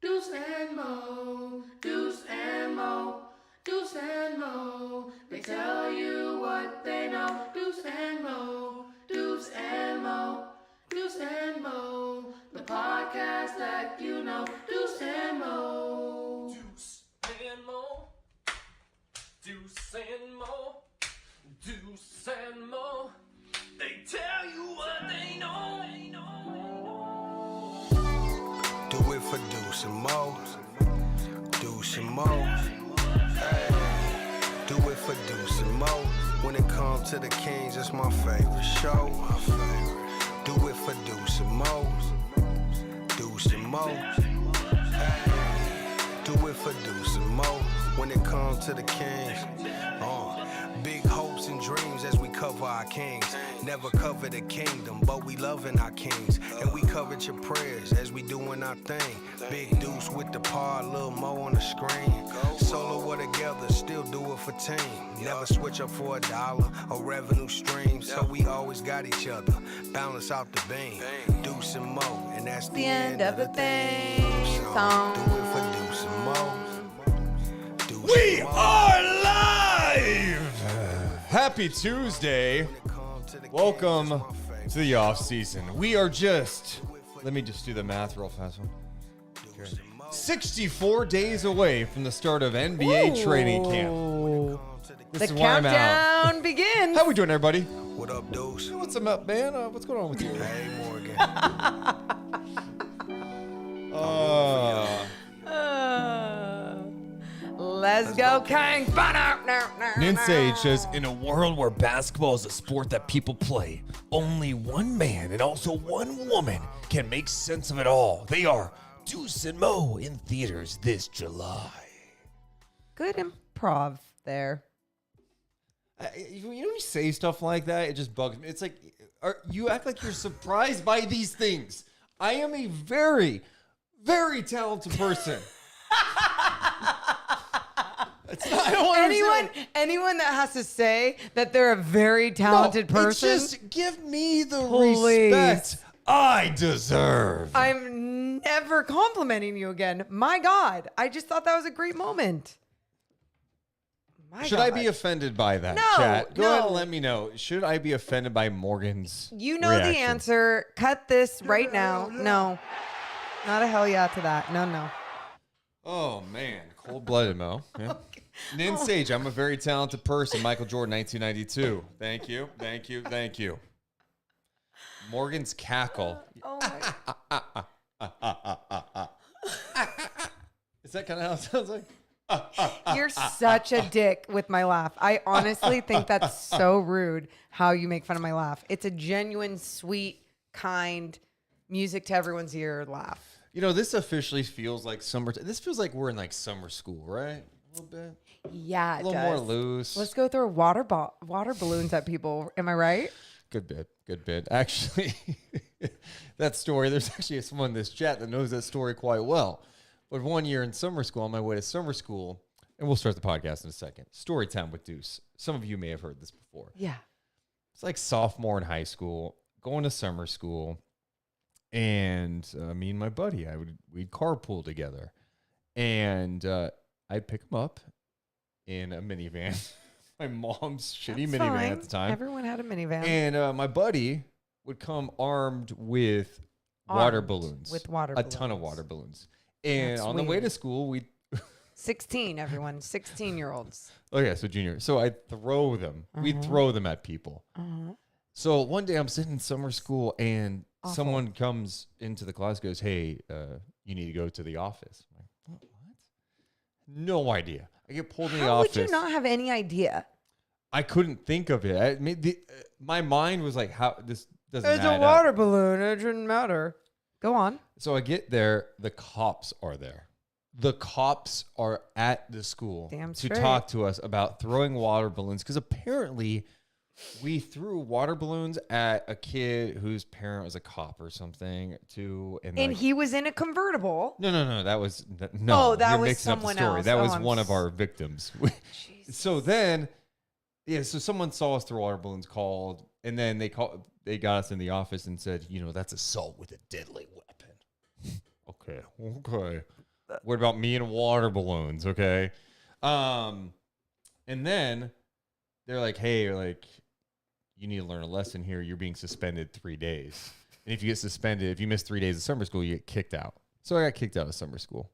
Deuce and Mo, Deuce and Mo, Deuce and Mo. They tell you what they know. Deuce and Mo, Deuce and Mo, Deuce and Mo. The podcast that you know. Deuce and Mo. Deuce and Mo, Deuce and Mo, Deuce and Mo. They tell you what they know. Do it for Deuce and Mo, Deuce and Mo. Hey, do it for Deuce and Mo. When it comes to the Kings, it's my favorite show. Do it for Deuce and Mo, Deuce and Mo. Hey, when it comes to the kings. Big hopes and dreams as we cover our kings. Never cover the kingdom, but we loving our kings. And we covered your prayers as we doing our thing. Big Deuce with the par, Lil Mo on the screen. Solo or together, still do it for team. Never switch up for $1 or revenue stream. So we always got each other, balance out the beam. Deuce and Mo, and that's the end of the thing song. Do it for Deuce and Mo. We are live! Happy Tuesday. Welcome to the off season. We are just, let me just do the math real fast. 64 days away from the start of NBA training camp. This The is why I'm out. countdown begins. How we doing, everybody? What up, Deuce? What's up, man? What's going on with you? Hey, Morgan. Let's go, Kings. Nin Sage says, in a world where basketball is a sport that people play, only one man and also one woman can make sense of it all. They are Deuce and Mo in theaters this July. Good improv there. You know, when you say stuff like that, it just bugs me. It's like, you act like you're surprised by these things. I am a very, very talented person. I don't understand. Anyone that has to say that they're a very talented person, It's just give me the Please. respect I deserve. I'm never complimenting you again. My God, I just thought that was a great moment. Should I be offended by that, No, chat? Go ahead and no. let me know. Should I be offended by Morgan's You know reaction? the answer. Cut this right now. No, not a hell yeah to that. No. Oh, man. Cold-blooded, Mo. Yeah. Nin Sage, I'm a very talented person. Michael Jordan, 1992. Thank you. Morgan's cackle. Oh my. Is that kind of how it sounds like? You're such a dick with my laugh. I honestly think that's so rude how you make fun of my laugh. It's a genuine, sweet, kind, music to everyone's ear laugh. You know, this officially feels like summer. This feels like we're in like summer school, right? A little bit. Yeah, it A little does. more loose. Let's go throw water balloons at people. Am I right? Good bit. Actually, that story, there's actually someone in this chat that knows that story quite well. But one year in summer school, on my way to summer school, and we'll start the podcast in a second. Story time with Deuce. Some of you may have heard this before. Yeah. It's like sophomore in high school, going to summer school, and me and my buddy, we'd carpool together, and I'd pick him up in a minivan, my mom's shitty That's minivan fine. at the time. Everyone had a minivan. And my buddy would come armed with water balloons. With water A ton of balloons. water balloons. And That's on the way to weird. school, we'd... 16, everyone. 16-year-olds. Oh, yeah, so junior. So I'd throw them. We'd throw them at people. So one day I'm sitting in summer school, and someone comes into the class, goes, hey, you need to go to the office. I'm like, what? No idea. I get pulled in the How office. would you not have any idea? I couldn't think of it. My mind was like, how this doesn't It's a add up. water balloon. It shouldn't matter. Go on. So I get there, the cops are there. The cops are at the school Damn to straight. talk to us about throwing water balloons, because apparently we threw water balloons at a kid whose parent was a cop or something too. And like, he was in a convertible. No, that was Oh, that you're was mixing up the someone story. else. That Oh, was I'm one of our victims. So then, so someone saw us throw water balloons, called, and then they got us in the office and said, that's assault with a deadly weapon. Okay. What about me and water balloons? Okay. And then they're like, hey, you need to learn a lesson here. You're being suspended 3 days. And if you get suspended, if you miss 3 days of summer school, you get kicked out. So I got kicked out of summer school.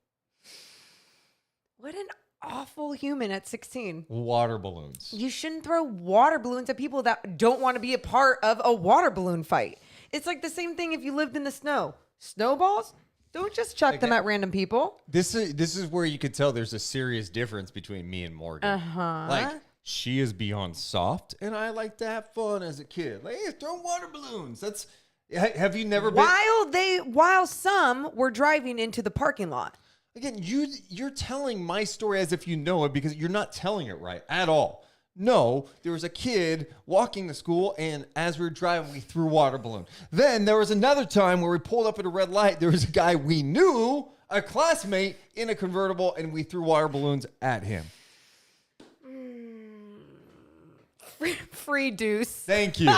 What an awful human at 16. Water balloons. You shouldn't throw water balloons at people that don't want to be a part of a water balloon fight. It's like the same thing if you lived in the snow. Snowballs? Don't just chuck them at random people. This is where you could tell there's a serious difference between me and Morgan. Uh-huh. Like, she is beyond soft, and I like to have fun as a kid. Like, hey, throw water balloons. Have you never been? While some were driving into the parking lot. Again, you're telling my story as if you know it because you're not telling it right at all. No, there was a kid walking to school, and as we were driving, we threw a water balloon. Then there was another time where we pulled up at a red light. There was a guy we knew, a classmate, in a convertible, and we threw water balloons at him. Free Deuce. Thank you.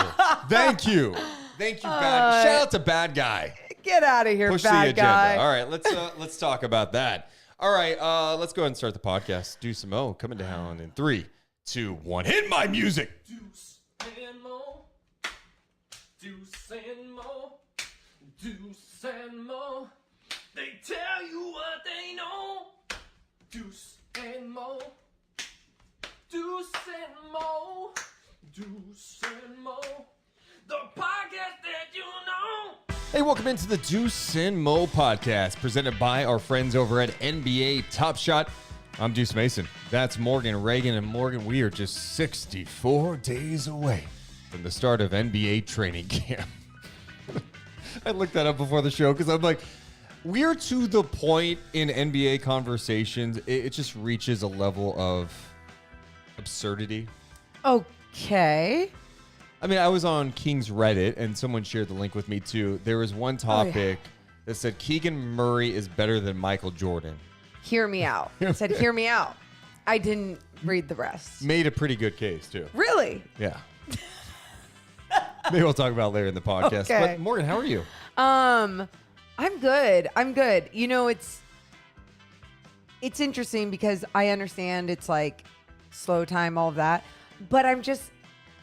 Thank you. Thank you, bad. Shout out to Bad Guy. Get out of here, Push the bad agenda. guy. All right, let's talk about that. All right, let's go ahead and start the podcast. Deuce and Mo coming down in 3, 2, 1. Hit my music. Deuce and Mo. Deuce and Mo. Deuce and Mo. They tell you what they know. Deuce and Mo. Deuce and Mo. Deuce and Mo. The podcast that you know. Hey, welcome into the Deuce and Mo podcast, presented by our friends over at NBA Top Shot. I'm Deuce Mason. That's Morgan Reagan. And Morgan, we are just 64 days away from the start of NBA training camp. I looked that up before the show because I'm like, we're to the point in NBA conversations, it just reaches a level of absurdity. Okay. I mean, I was on King's Reddit, and someone shared the link with me, too. There was one topic that said Keegan Murray is better than Michael Jordan. Hear me out. It said, hear me out. I didn't read the rest. Made a pretty good case, too. Really? Yeah. Maybe we'll talk about it later in the podcast. Okay. But, Morgan, how are you? I'm good. I'm good. You know, it's interesting because I understand it's like slow time, all of that. But I'm just,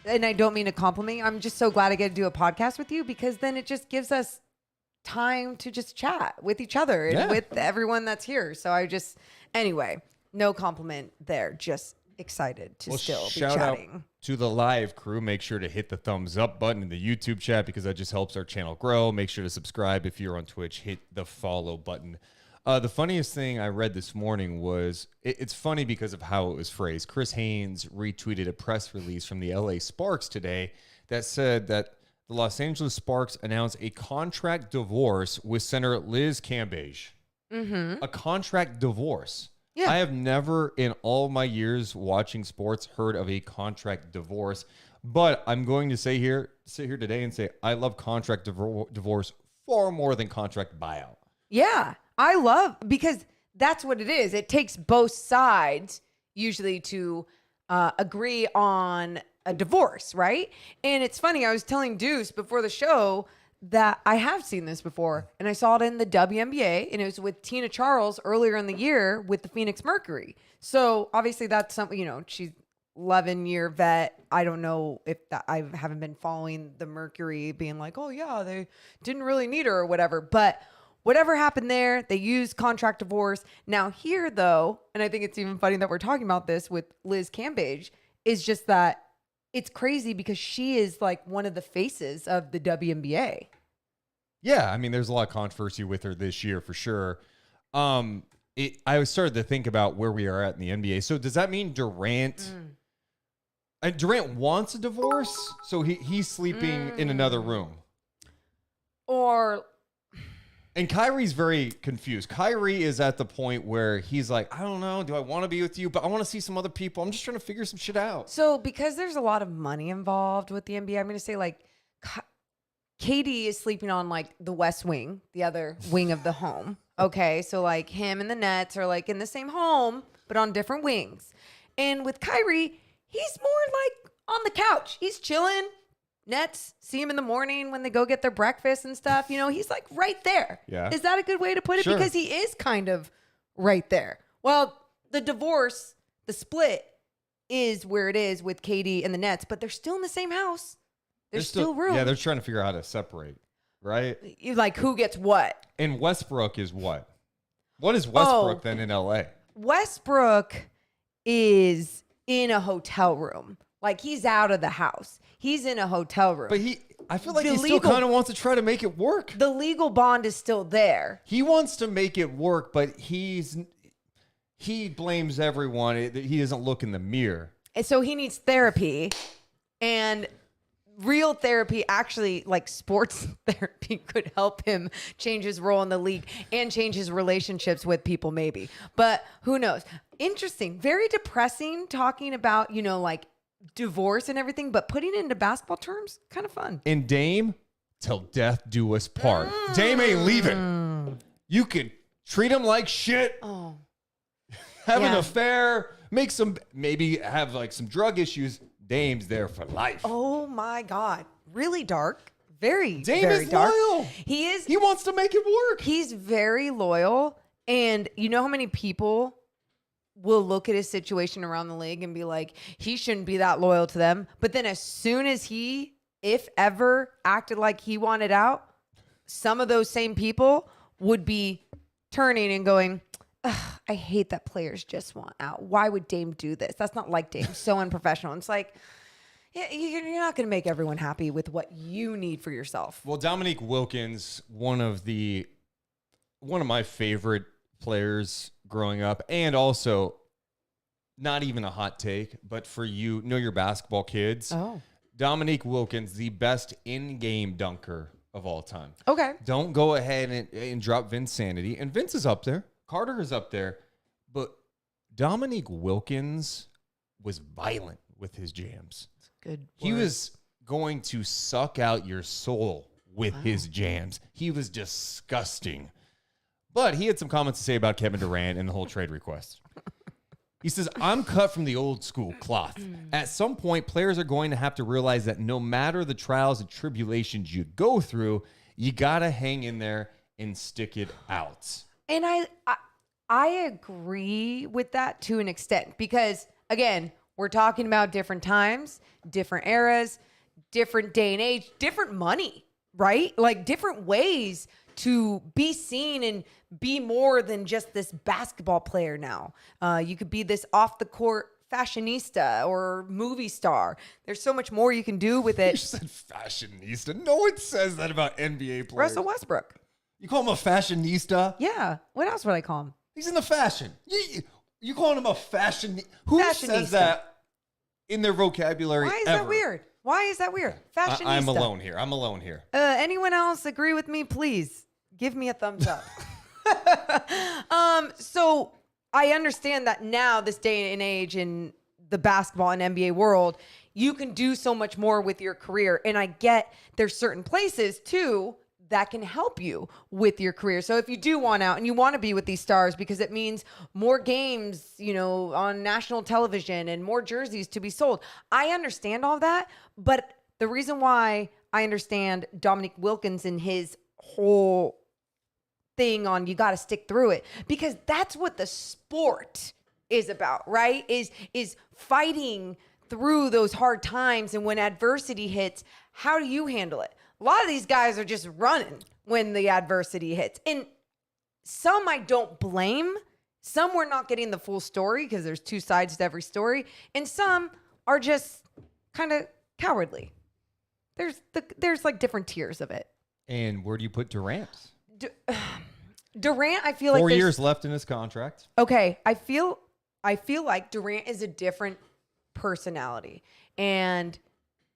and I don't mean to compliment you, I'm just so glad I get to do a podcast with you because then it just gives us time to just chat with each other and with everyone that's here. So anyway, no compliment there. Just excited to still be shout chatting. Out to the live crew. Make sure to hit the thumbs up button in the YouTube chat because that just helps our channel grow. Make sure to subscribe if you're on Twitch. Hit the follow button. The funniest thing I read this morning was, it's funny because of how it was phrased. Chris Haynes retweeted a press release from the LA Sparks today that said that the Los Angeles Sparks announced a contract divorce with center Liz Cambage. Mm-hmm. A contract divorce. Yeah. I have never in all my years watching sports heard of a contract divorce, but I'm going to sit here today and say I love contract divorce far more than contract buyout. Yeah, I love, because that's what it is. It takes both sides usually to agree on a divorce, right? And it's funny, I was telling Deuce before the show that I have seen this before, and I saw it in the WNBA, and it was with Tina Charles earlier in the year with the Phoenix Mercury. So obviously that's something, you know, she's 11-year vet. I don't know if that, I haven't been following the Mercury being like, oh yeah, they didn't really need her or whatever, but whatever happened there, they used contract divorce. Now here though, and I think it's even funny that we're talking about this with Liz Cambage, is just that it's crazy because she is like one of the faces of the WNBA. Yeah, I mean, there's a lot of controversy with her this year for sure. I started to think about where we are at in the NBA. So does that mean Durant? Durant wants a divorce, so he's sleeping in another room. And Kyrie's very confused. Kyrie is at the point where he's like, I don't know, do I want to be with you? But I want to see some other people. I'm just trying to figure some shit out. So because there's a lot of money involved with the NBA, I'm going to say like Katie is sleeping on like the West Wing, the other wing of the home. Okay, so like him and the Nets are like in the same home, but on different wings. And with Kyrie, he's more like on the couch. He's chilling. Nets see him in the morning when they go get their breakfast and stuff. You know, he's like right there. Yeah. Is that a good way to put it? Sure. Because he is kind of right there. Well, the divorce, the split is where it is with Katie and the Nets, but they're still in the same house. There's still room. Yeah, they're trying to figure out how to separate, right? Like who gets what? And Westbrook is what? What is Westbrook then in LA? Westbrook is in a hotel room. Like he's out of the house. He's in a hotel room. But I feel like he still kind of wants to try to make it work. The legal bond is still there. He wants to make it work, but he blames everyone. He doesn't look in the mirror. And so he needs therapy. And real therapy, actually, like sports therapy, could help him change his role in the league and change his relationships with people, maybe. But who knows? Interesting. Very depressing talking about, like divorce and everything, but putting it into basketball terms, kind of fun. And Dame, till death do us part. Dame ain't leaving. You could treat him like shit. Oh. Have an Yeah. affair, maybe have like some drug issues. Dame's there for life. Oh my God. Really dark. Very, Dame very is dark. loyal. He is. He wants to make it work. He's very loyal. And you know how many people will look at his situation around the league and be like, he shouldn't be that loyal to them. But then as soon as he, if ever, acted like he wanted out, some of those same people would be turning and going, "Ugh, I hate that players just want out. Why would Dame do this? That's not like Dame. So unprofessional." And it's like, yeah, you're not going to make everyone happy with what you need for yourself. Well, Dominique Wilkins, one of my favorite players growing up, and also not even a hot take, but for you, know your basketball kids. Oh, Dominique Wilkins, the best in-game dunker of all time. okay. Don't go ahead and drop Vince Sanity. And Vince is up there. Carter is up there. But Dominique Wilkins was violent with his jams. Good. He word. was going to suck out your soul with his jams. He was disgusting. But he had some comments to say about Kevin Durant and the whole trade request. He says, "I'm cut from the old school cloth. At some point, players are going to have to realize that no matter the trials and tribulations you go through, you got to hang in there and stick it out." And I agree with that to an extent because, again, we're talking about different times, different eras, different day and age, different money, right? Like different ways to be seen and be more than just this basketball player now. You could be this off the court fashionista or movie star. There's so much more you can do with You it. said fashionista. No one says that about NBA players. Russell Westbrook. You call him a fashionista? Yeah. What else would I call him? He's in the fashion. You calling him a fashion? Who Fashionista. says that in their vocabulary? Why is ever? that weird? Why is that weird? Fashionista. I'm alone here. I'm alone here. Anyone else agree with me? Please give me a thumbs up. So I understand that now, this day and age in the basketball and NBA world, you can do so much more with your career. And I get there's certain places too that can help you with your career. So if you do want out and you want to be with these stars because it means more games, on national television and more jerseys to be sold. I understand all that, but the reason why I understand Dominique Wilkins and his whole thing on you got to stick through it, because that's what the sport is about, right? Is fighting through those hard times. And when adversity hits, how do you handle it? A lot of these guys are just running when the adversity hits. And some I don't blame. Some we're not getting the full story because there's two sides to every story. And some are just kind of cowardly. There's like different tiers of it. And where do you put Durant? Durant, I feel like 4 there's- years left in his contract. Okay, I feel like Durant is a different personality, and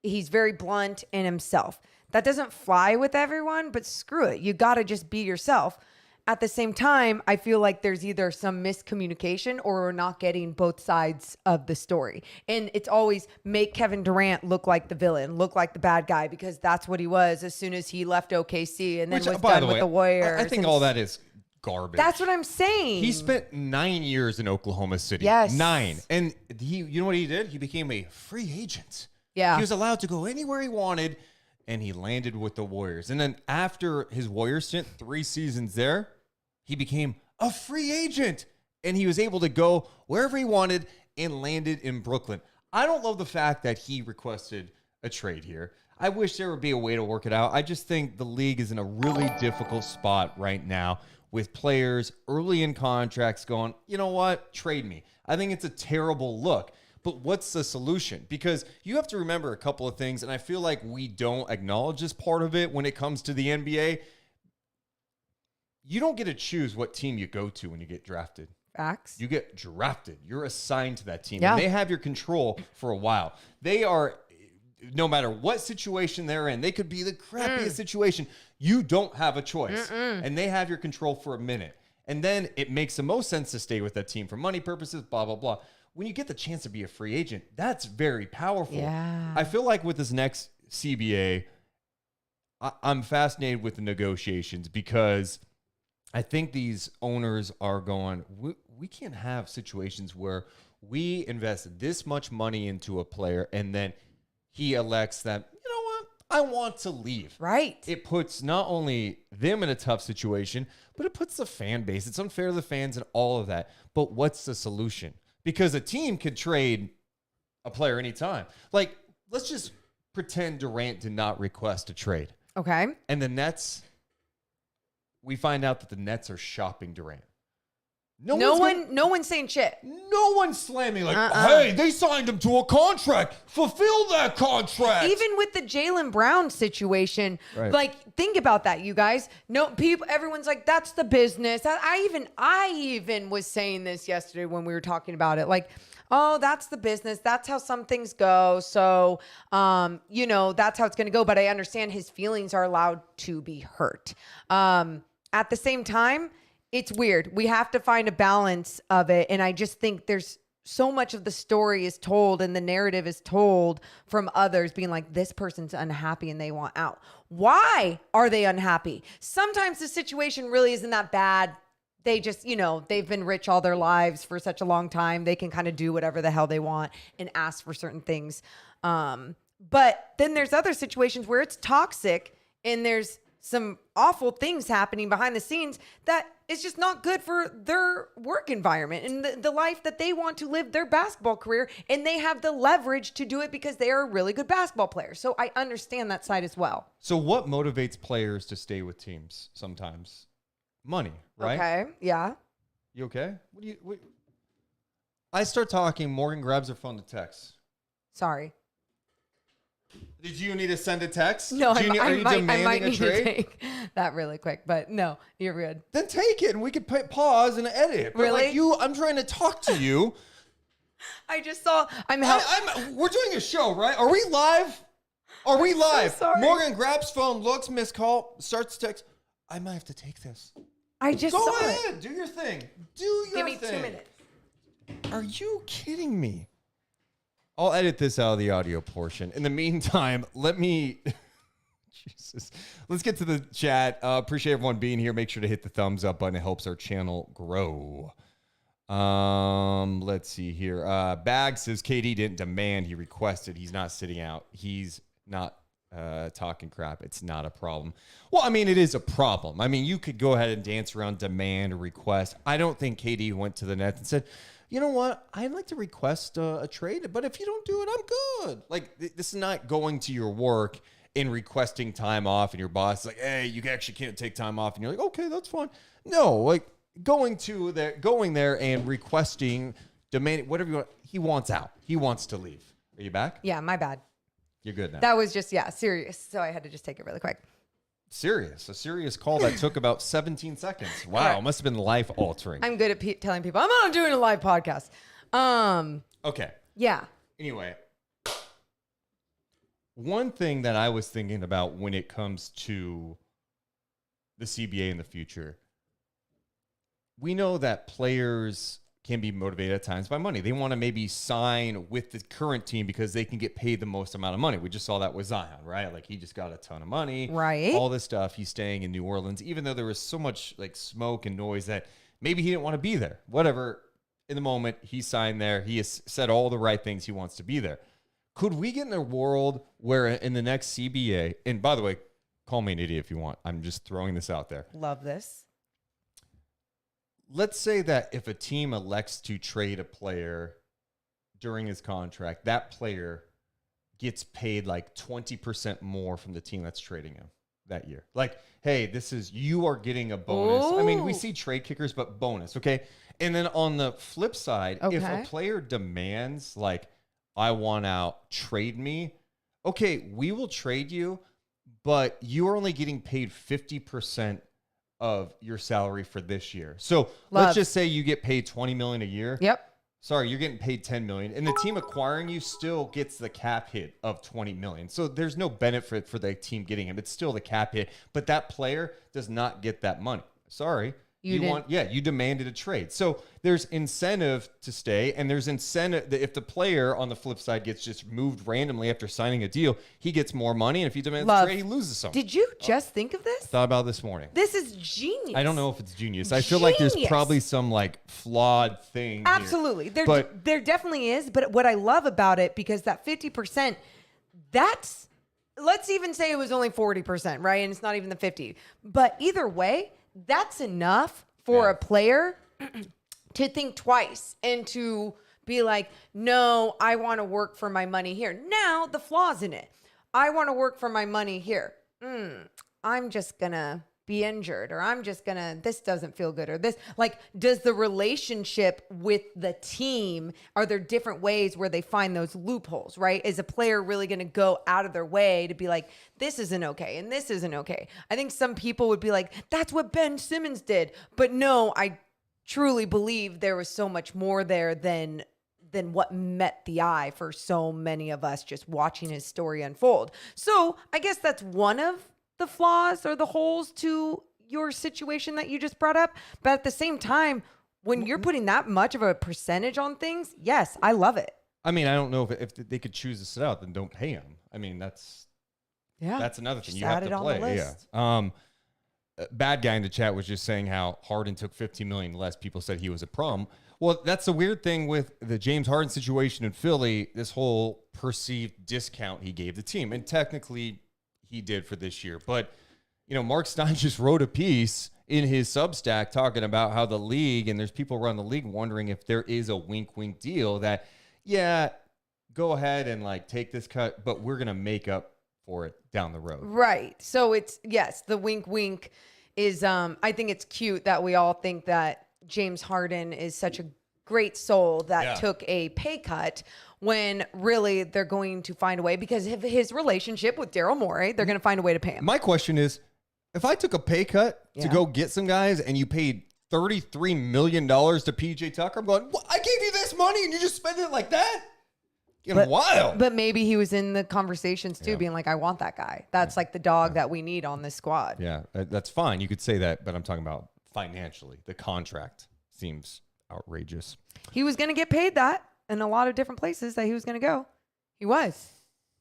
he's very blunt in himself. That doesn't fly with everyone, but screw it. You got to just be yourself. At the same time, I feel like there's either some miscommunication or we're not getting both sides of the story. And it's always make Kevin Durant look like the villain, look like the bad guy, because that's what he was as soon as he left OKC and then was by done the with way, the Warriors. I think and all that is garbage. that's what I'm saying. He spent 9 years in Oklahoma City. Yes. 9. And you know what he did? He became a free agent. Yeah. He was allowed to go anywhere he wanted, and he landed with the Warriors. And then after his Warriors stint, 3 seasons there, he became a free agent, and he was able to go wherever he wanted and landed in Brooklyn. I don't love the fact that he requested a trade here. I wish there would be a way to work it out. I just think the league is in a really difficult spot right now with players early in contracts going, you know what, trade me. I think it's a terrible look. But what's the solution? Because you have to remember a couple of things, and I feel like we don't acknowledge this part of it when it comes to the NBA. You don't get to choose what team you go to when you get drafted. Facts. You get drafted. You're assigned to that team. Yeah. And they have your control for a while. They are no matter what situation they're in, they could be the crappiest situation. You don't have a choice. And they have your control for a minute. And then it makes the most sense to stay with that team for money purposes, blah, blah, blah. When you get the chance to be a free agent, that's very powerful. Yeah. I feel like with this next CBA, I'm fascinated with the negotiations because I think these owners are going, we can't have situations where we invest this much money into a player and then he elects that, you know what, I want to leave. Right. It puts not only them in a tough situation, but it puts the fan base. It's unfair to the fans and all of that. But what's the solution? Because a team could trade a player anytime. Like, let's just pretend Durant did not request a trade. Okay. And the Nets, we find out that the Nets are shopping Durant. No one's saying shit. No one's slamming like, hey, they signed him to a contract. Fulfill that contract. Even with the Jaylen Brown situation, Right. like think about that, you guys. No, people, everyone's like, that's the business. I even was saying this yesterday when we were talking about it. Like, oh, that's the business. That's how some things go. So, that's how it's going to go. But I understand his feelings are allowed to be hurt. At the same time, it's weird. We have to find a balance of it. And I just think there's so much of the story is told and the narrative is told from others being like, this person's unhappy and they want out. Why are they unhappy? Sometimes the situation really isn't that bad. They just, they've been rich all their lives for such a long time. They can kind of do whatever the hell they want and ask for certain things. But then there's other situations where it's toxic and there's some awful things happening behind the scenes that is just not good for their work environment and the life that they want to live their basketball career. And they have the leverage to do it because they are a really good basketball player. So I understand that side as well. So what motivates players to stay with teams sometimes? Money, right? Okay. Yeah. You okay? I start talking, Morgan grabs her phone to text. Sorry. Did you need to send a text? No, are you I might demanding a need to trade? take that really quick, but no, you're good. Then take it and we could pause and edit. But Really? I'm trying to talk to you. I just saw, We're doing a show, right? Are we live? Are we live? sorry. Morgan grabs phone, looks, missed call, starts to text. I might have to take this. I just Go saw ahead. it. Do your thing. Do your Give me thing. 2 minutes. Are you kidding me? I'll edit this out of the audio portion. In the meantime, Jesus. Let's get to the chat. Appreciate everyone being here. Make sure to hit the thumbs up button. It helps our channel grow. Let's see here. Bag says KD didn't demand. He requested. He's not sitting out. He's not talking crap. It's not a problem. Well, I mean, it is a problem. I mean, you could go ahead and dance around demand or request. I don't think KD went to the Nets and said, you know what? I'd like to request a trade, but if you don't do it, I'm good. Like, this is not going to your work and requesting time off, and your boss is like, hey, you actually can't take time off, and you're like, okay, that's fine. No, like going there and requesting, demanding, whatever you want. He wants out. He wants to leave. Are you back? Yeah, my bad. You're good now. That was just, serious. So I had to just take it really quick. A serious call that took about 17 seconds. Wow, Correct. it must have been life altering. I'm good at telling people I'm not doing a live podcast. Okay. Yeah. Anyway, one thing that I was thinking about when it comes to the CBA in the future, we know that players can be motivated at times by money. They want to maybe sign with the current team because they can get paid the most amount of money. We just saw that with Zion, right? Like, he just got a ton of money. Right. All this stuff. He's staying in New Orleans, even though there was so much like smoke and noise that maybe he didn't want to be there. Whatever. In the moment, he signed there. He has said all the right things. He wants to be there. Could we get in a world where in the next CBA, and by the way, call me an idiot if you want. I'm just throwing this out there. Love this. Let's say that if a team elects to trade a player during his contract, that player gets paid like 20% more from the team that's trading him that year. Like, hey, you are getting a bonus. I mean, we see trade kickers, but bonus, okay? And then on the flip side, if a player demands, like, I want out, trade me, okay, we will trade you, but you are only getting paid 50% of your salary for this year. So let's just say you get paid $20 million a year. Yep. sorry, you're getting paid $10 million, and the team acquiring you still gets the cap hit of $20 million. So there's no benefit for the team getting him. It's still the cap hit, but that player does not get that money. Sorry. You demanded a trade. So there's incentive to stay, and there's incentive that if the player on the flip side gets just moved randomly after signing a deal, he gets more money, and if he demands a trade, he loses some. Did you just think of this? Thought about it this morning. This is genius. I don't know if it's genius. I feel like there's probably some like flawed thing. Absolutely. Here. There definitely is. But what I love about it, because that 50%, that's, let's even say it was only 40%, right? And it's not even the 50. But either way, that's enough for a player to think twice and to be like, no, I want to work for my money here. Now, the flaws in it. I want to work for my money here. I'm just going to be injured, or I'm just going to, this doesn't feel good, or this, like, does the relationship with the team, are there different ways where they find those loopholes, right? Is a player really going to go out of their way to be like, this isn't okay and this isn't okay? I think some people would be like, that's what Ben Simmons did. But no, I truly believe there was so much more there than what met the eye for so many of us just watching his story unfold. So I guess that's one of the flaws or the holes to your situation that you just brought up. But at the same time, when you're putting that much of a percentage on things, yes, I love it. I mean, I don't know if they could choose to sit out, then don't pay him. I mean, that's another thing Just you have add to it on play. the list. Yeah. Bad guy in the chat was just saying how Harden took $15 million less. People said he was a problem. Well, that's the weird thing with the James Harden situation in Philly, this whole perceived discount he gave the team. And technically he did for this year. But, you know, Mark Stein just wrote a piece in his Substack talking about how the league, and there's people around the league wondering if there is a wink deal that, yeah, go ahead and like take this cut, but we're going to make up for it down the road. Right. So it's, yes, the wink is, I think it's cute that we all think that James Harden is such a great soul that took a pay cut, when really they're going to find a way, because of his relationship with Daryl Morey, they're going to find a way to pay him. My question is, if I took a pay cut to go get some guys and you paid $33 million to PJ Tucker, I'm going, what? I gave you this money and you just spend it like that? Getting wild. But maybe he was in the conversations too, being like, I want that guy. That's like the dog that we need on this squad. Yeah, that's fine. You could say that, but I'm talking about financially. The contract seems outrageous. He was going to get paid that in a lot of different places that he was going to go. He was.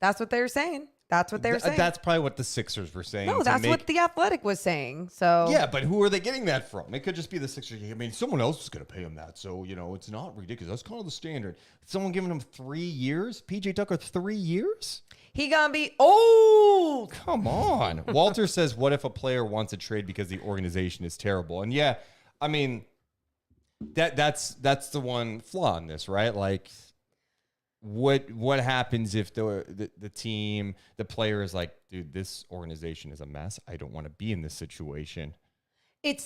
That's what they were saying. That's what they were saying. That's probably what the Sixers were saying. No, that's what The Athletic was saying. So yeah, but who are they getting that from? It could just be the Sixers. I mean, someone else is going to pay him that. So, you know, it's not ridiculous. That's kind of the standard. Someone giving him 3 years? PJ Tucker, 3 years? He going to be old. Come on. Walter says, what if a player wants a trade because the organization is terrible? And yeah, I mean, that's the one flaw in this, right? Like, what happens if the team, the player is like, dude, this organization is a mess. I don't want to be in this situation.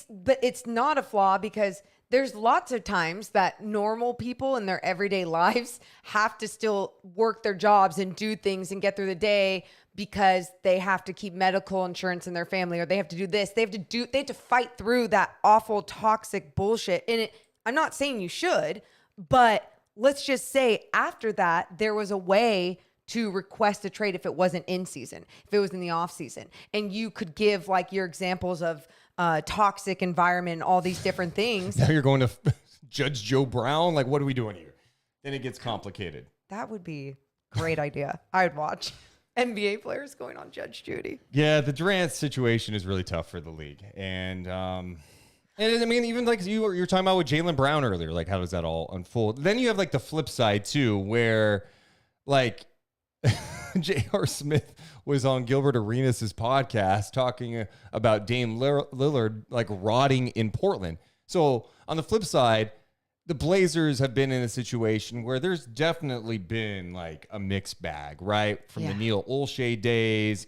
But it's not a flaw, because there's lots of times that normal people in their everyday lives have to still work their jobs and do things and get through the day because they have to keep medical insurance in their family, or they have to do this. They have to fight through that awful toxic bullshit. And I'm not saying you should, but let's just say after that, there was a way to request a trade if it wasn't in season, if it was in the off season. And you could give like your examples of toxic environment, all these different things. Now you're going to Judge Joe Brown. Like, what are we doing here? Then it gets complicated. That would be a great idea. I would watch NBA players going on Judge Judy. Yeah, the Durant situation is really tough for the league. And I mean, even like you were talking about with Jaylen Brown earlier, like how does that all unfold? Then you have like the flip side too, where like J.R. Smith was on Gilbert Arenas' podcast talking about Dame Lillard like rotting in Portland. So on the flip side, the Blazers have been in a situation where there's definitely been like a mixed bag, right? From the Neil Olshey days,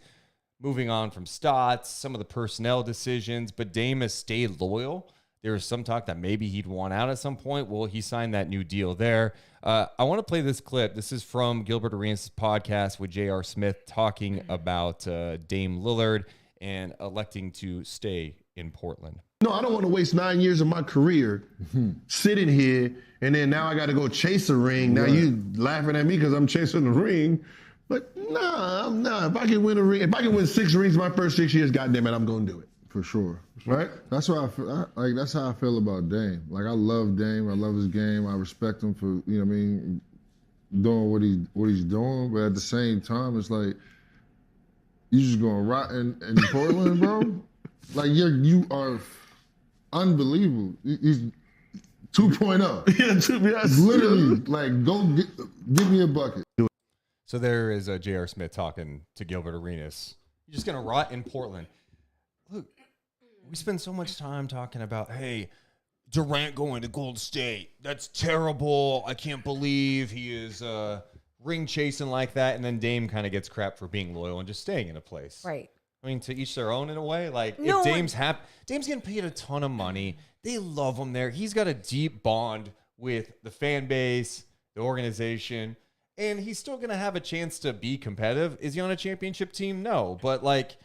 moving on from Stotts, some of the personnel decisions, but Dame has stayed loyal. There was some talk that maybe he'd want out at some point. Well, he signed that new deal there. I want to play this clip. This is from Gilbert Arenas' podcast with J.R. Smith talking about Dame Lillard and electing to stay in Portland. No, I don't want to waste 9 years of my career sitting here, and then now I got to go chase a ring. Now you laughing at me because I'm chasing the ring. But nah, I'm not. If I can win a ring, if I can win 6 rings my first 6 years, goddamn it, I'm gonna do it. For sure. Right? That's what I feel. Like that's how I feel about Dame. Like I love Dame. I love his game. I respect him for doing what he's doing. But at the same time, it's like you just going rot in Portland, bro. Like you are unbelievable. He's 2.0. Yeah, to be honest. Literally, like go give me a bucket. So there is a J.R. Smith talking to Gilbert Arenas. You're just going to rot in Portland. Look, we spend so much time talking about, hey, Durant going to Golden State. That's terrible. I can't believe he is ring chasing like that. And then Dame kind of gets crap for being loyal and just staying in a place. Right. I mean, to each their own in a way. Like, No, if Dame's getting paid a ton of money. They love him there. He's got a deep bond with the fan base, the organization, and he's still going to have a chance to be competitive. Is he on a championship team? No. But, like,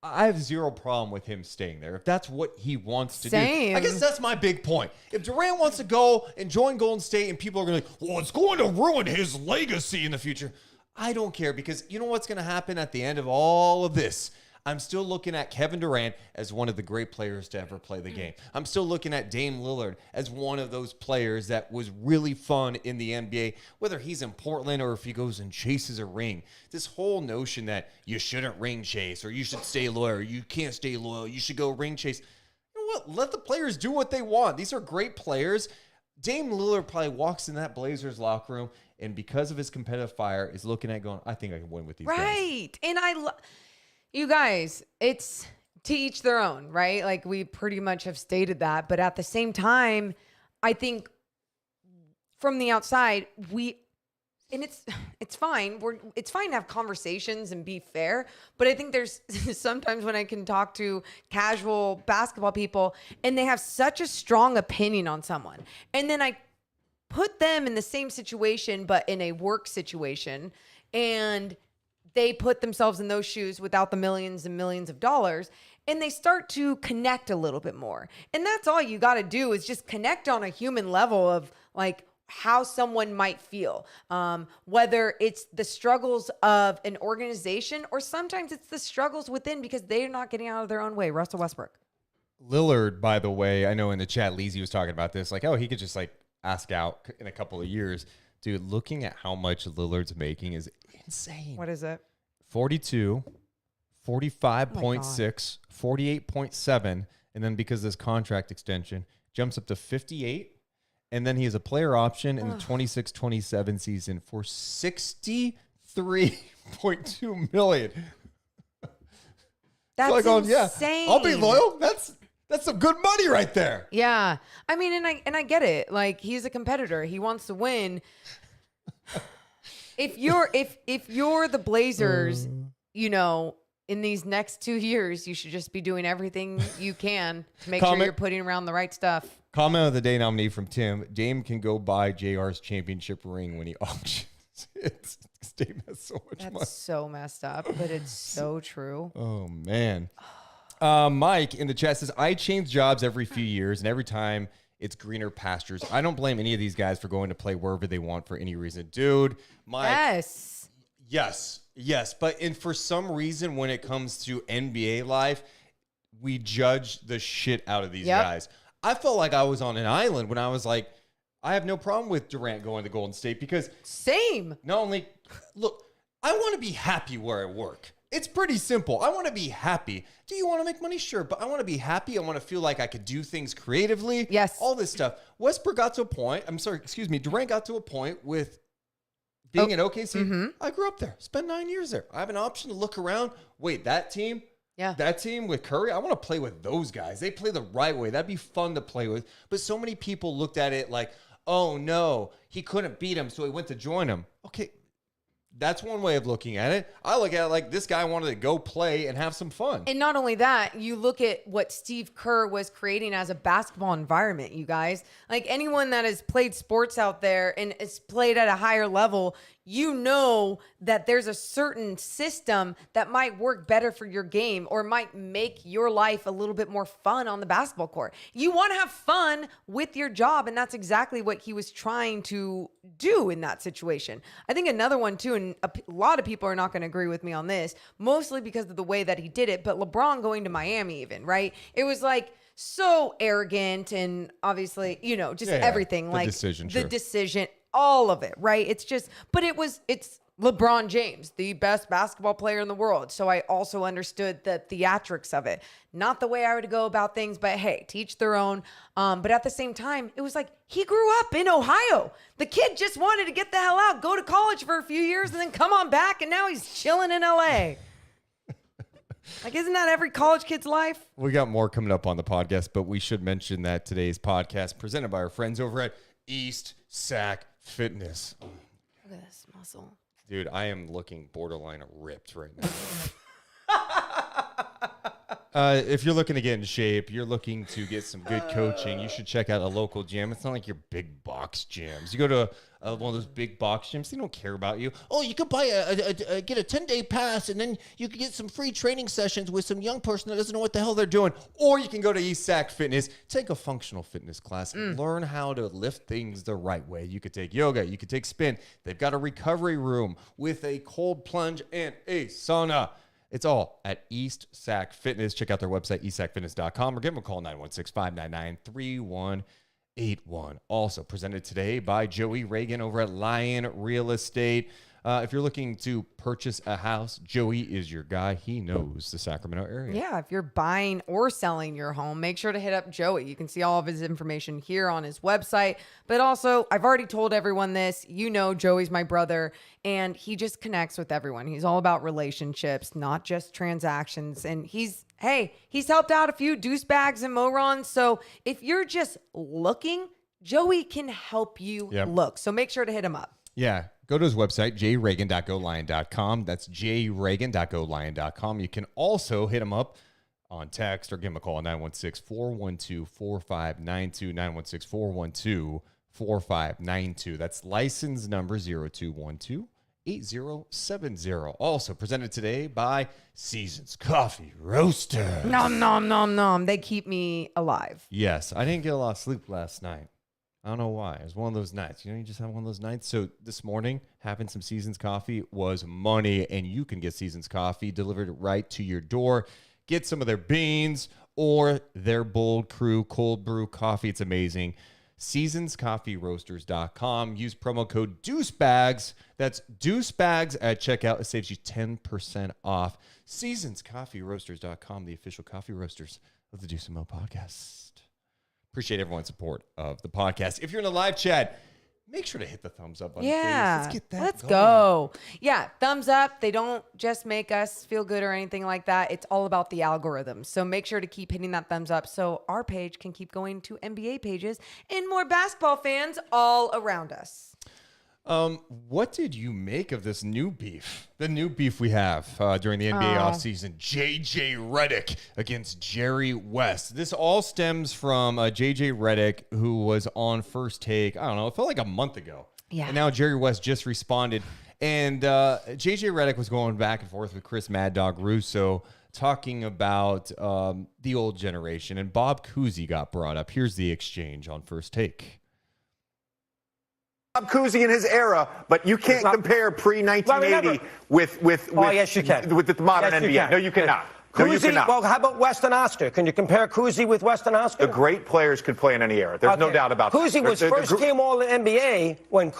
I have zero problem with him staying there if that's what he wants to do. I guess that's my big point. If Durant wants to go and join Golden State and people are going to be like, well, it's going to ruin his legacy in the future. I don't care because you know what's going to happen at the end of all of this? I'm still looking at Kevin Durant as one of the great players to ever play the game. I'm still looking at Dame Lillard as one of those players that was really fun in the NBA, whether he's in Portland or if he goes and chases a ring. This whole notion that you shouldn't ring chase or you should stay loyal or you can't stay loyal, you should go ring chase. You know what? Let the players do what they want. These are great players. Dame Lillard probably walks in that Blazers locker room and because of his competitive fire is looking at going, I think I can win with these guys. Right. And you guys, it's to each their own, right? Like we pretty much have stated that. But at the same time, I think from the outside, it's fine. It's fine to have conversations and be fair. But I think there's sometimes when I can talk to casual basketball people and they have such a strong opinion on someone. And then I put them in the same situation, but in a work situation. And they put themselves in those shoes without the millions and millions of dollars, and they start to connect a little bit more. And that's all you got to do is just connect on a human level of like how someone might feel, whether it's the struggles of an organization or sometimes it's the struggles within because they're not getting out of their own way. Russell Westbrook. Lillard, by the way, I know in the chat, Leezy was talking about this, like, oh, he could just like ask out in a couple of years. Dude, looking at how much Lillard's making is insane. What is it? 42, 45.6, 48.7, and then because of this contract extension, jumps up to 58, and then he has a player option in the 26-27 season for $63.2 million. That's so I go, insane. Yeah, I'll be loyal. That's some good money right there. Yeah. I mean, and I get it. Like he's a competitor. He wants to win. If you're the Blazers, you know, in these next 2 years, you should just be doing everything you can to make sure you're putting around the right stuff. Comment of the day nominee from Tim. Dame can go buy JR's championship ring when he auctions it. Dame has so much money. That's so messed up, but it's so true. Oh, man. Mike in the chat says, I change jobs every few years, and every time it's greener pastures. I don't blame any of these guys for going to play wherever they want for any reason. Dude, Mike. Yes. But for some reason, when it comes to NBA life, we judge the shit out of these guys. I felt like I was on an island when I was like, I have no problem with Durant going to Golden State because same. Not only, look, I want to be happy where I work. It's pretty simple. I want to be happy. Do you want to make money? Sure. But I want to be happy. I want to feel like I could do things creatively. Yes. All this stuff. Durant got to a point with being in OKC. Mm-hmm. I grew up there. Spent 9 years there. I have an option to look around. Wait, that team? Yeah. That team with Curry? I want to play with those guys. They play the right way. That'd be fun to play with. But so many people looked at it like, oh, no, he couldn't beat him, so he went to join him. Okay. That's one way of looking at it. I look at it like this guy wanted to go play and have some fun. And not only that, you look at what Steve Kerr was creating as a basketball environment, you guys. Like anyone that has played sports out there and has played at a higher level, you know that there's a certain system that might work better for your game or might make your life a little bit more fun on the basketball court. You want to have fun with your job, and that's exactly what he was trying to do in that situation. I think another one too, and a lot of people are not going to agree with me on this, mostly because of the way that he did it, but LeBron going to Miami even, right? It was like so arrogant and obviously, just everything. The like decision, the sure. decision, all of it, right? It's LeBron James, the best basketball player in the world. So I also understood the theatrics of it. Not the way I would go about things, but hey, teach their own. But at the same time, it was like he grew up in Ohio. The kid just wanted to get the hell out, go to college for a few years, and then come on back, and now he's chilling in LA. Like, isn't that every college kid's life? We got more coming up on the podcast, but we should mention that today's podcast presented by our friends over at East Sac Fitness. Look at this muscle. Dude, I am looking borderline ripped right now. If you're looking to get in shape, you're looking to get some good coaching, you should check out a local gym. It's not like your big box gyms. You go to one of those big box gyms, they don't care about you. Oh, you could buy get a 10-day pass, and then you could get some free training sessions with some young person that doesn't know what the hell they're doing. Or you can go to East Sac Fitness, take a functional fitness class, and learn how to lift things the right way. You could take yoga, you could take spin. They've got a recovery room with a cold plunge and a sauna. It's all at East Sac Fitness. Check out their website, eastsacfitness.com, or give them a call, 916-599-3181. Also presented today by Joey Reagan over at Lion Real Estate. If you're looking to purchase a house, Joey is your guy. He knows the Sacramento area. Yeah, if you're buying or selling your home, make sure to hit up Joey. You can see all of his information here on his website. But also, I've already told everyone this. Joey's my brother, and he just connects with everyone. He's all about relationships, not just transactions. And he's helped out a few Deuce bags and morons. So if you're just looking, Joey can help you look. So make sure to hit him up. Yeah. Go to his website, jreagan.golion.com. That's jreagan.golion.com. You can also hit him up on text or give him a call at 916-412-4592, 916-412-4592. That's license number 0212-8070. Also presented today by Seasons Coffee Roasters. Nom, nom, nom, nom. They keep me alive. Yes, I didn't get a lot of sleep last night. I don't know why. It was one of those nights. You just have one of those nights. So this morning, having some Seasons coffee was money, and you can get Seasons coffee delivered right to your door. Get some of their beans or their Bold Crew cold brew coffee. It's amazing. SeasonsCoffeeRoasters.com. Use promo code DeuceBags. That's DeuceBags at checkout. It saves you 10% off. SeasonsCoffeeRoasters.com, the official coffee roasters of the Deuce and Mo podcast. Appreciate everyone's support of the podcast. If you're in the live chat, make sure to hit the thumbs up button. Yeah. Please. Let's get that Let's going. go. Yeah. Thumbs up. They don't just make us feel good or anything like that. It's all about the algorithm. So make sure to keep hitting that thumbs up so our page can keep going to NBA pages and more basketball fans all around us. What did you make of this new beef? The new beef we have during the NBA offseason. JJ Redick against Jerry West. This all stems from JJ Redick, who was on First Take, I don't know, it felt like a month ago. Yeah. And now Jerry West just responded. And JJ Redick was going back and forth with Chris Mad Dog Russo, talking about the old generation. And Bob Cousy got brought up. Here's the exchange on First Take. Bob Cousy in his era, but you can't compare pre-1980 with yes, you can. with the modern Yes, you NBA. can. No, you cannot. No, you Cousy, cannot. well, how about West and Oscar? Can you compare Cousy with West and Oscar? The great players could play in any era. There's no doubt about that. Cousy was first team All NBA when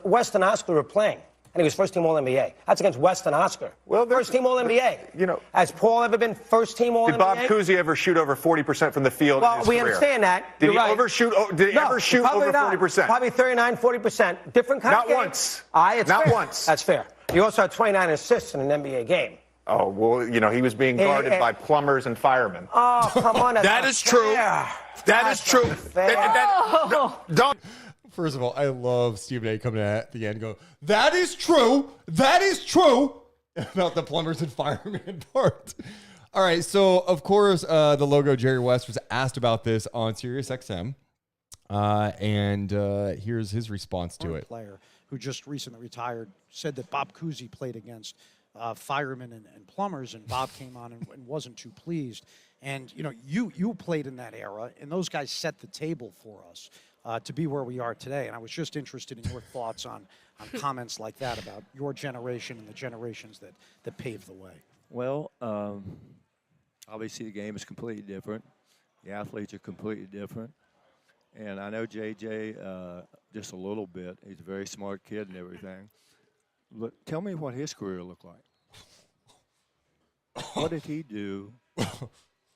West and Oscar were playing. And he was first team All NBA. That's against West and Oscar. Well, first team All NBA. Has Paul ever been first team All NBA? Did Bob Cousy ever shoot over 40% from the field? Well, in his we career? understand that. Did You're he right. overshoot? Did he ever shoot over 40%? Probably 39, 40%. Different kind Not of game. once. It's Not fair. once. That's fair. He also had 29 assists in an NBA game. Oh, well, he was being guarded by plumbers and firemen. Oh, come on. That is true. That is true. Don't. First of all, I love Stephen A. coming at the end and go, that is true. That is true. About the plumbers and firemen part. All right. So, of course, the logo Jerry West was asked about this on SiriusXM. And here's his response to it. Player who just recently retired said that Bob Cousy played against firemen and plumbers, and Bob came on and wasn't too pleased. And you played in that era, and those guys set the table for us to be where we are today. And I was just interested in your thoughts on comments like that about your generation and the generations that paved the way. Well, obviously the game is completely different. The athletes are completely different. And I know JJ just a little bit. He's a very smart kid and everything. Look, tell me what his career looked like. What did he do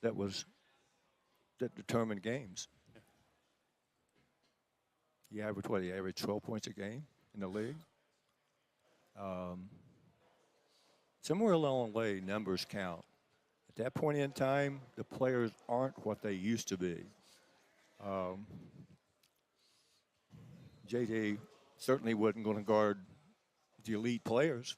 that determined games? He averaged 12 points a game in the league. Somewhere along the way, numbers count. At that point in time, the players aren't what they used to be. JJ certainly wasn't going to guard the elite players.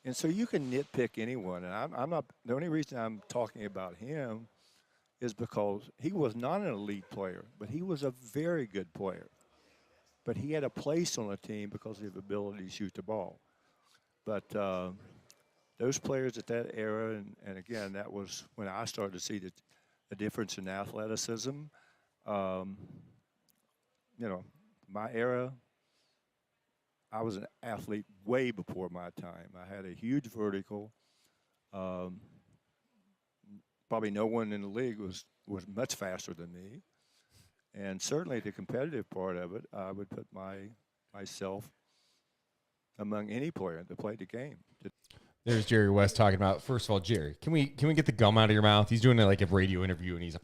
And so you can nitpick anyone. And I'm not, the only reason I'm talking about him is because he was not an elite player, but he was a very good player. But he had a place on the team because of his ability to shoot the ball. But those players at that era, and again, that was when I started to see the difference in athleticism. My era, I was an athlete way before my time. I had a huge vertical. Probably no one in the league was much faster than me. And certainly the competitive part of it, I would put myself among any player that played the game. There's Jerry West talking about, first of all, Jerry, can we get the gum out of your mouth? He's doing like a radio interview and he's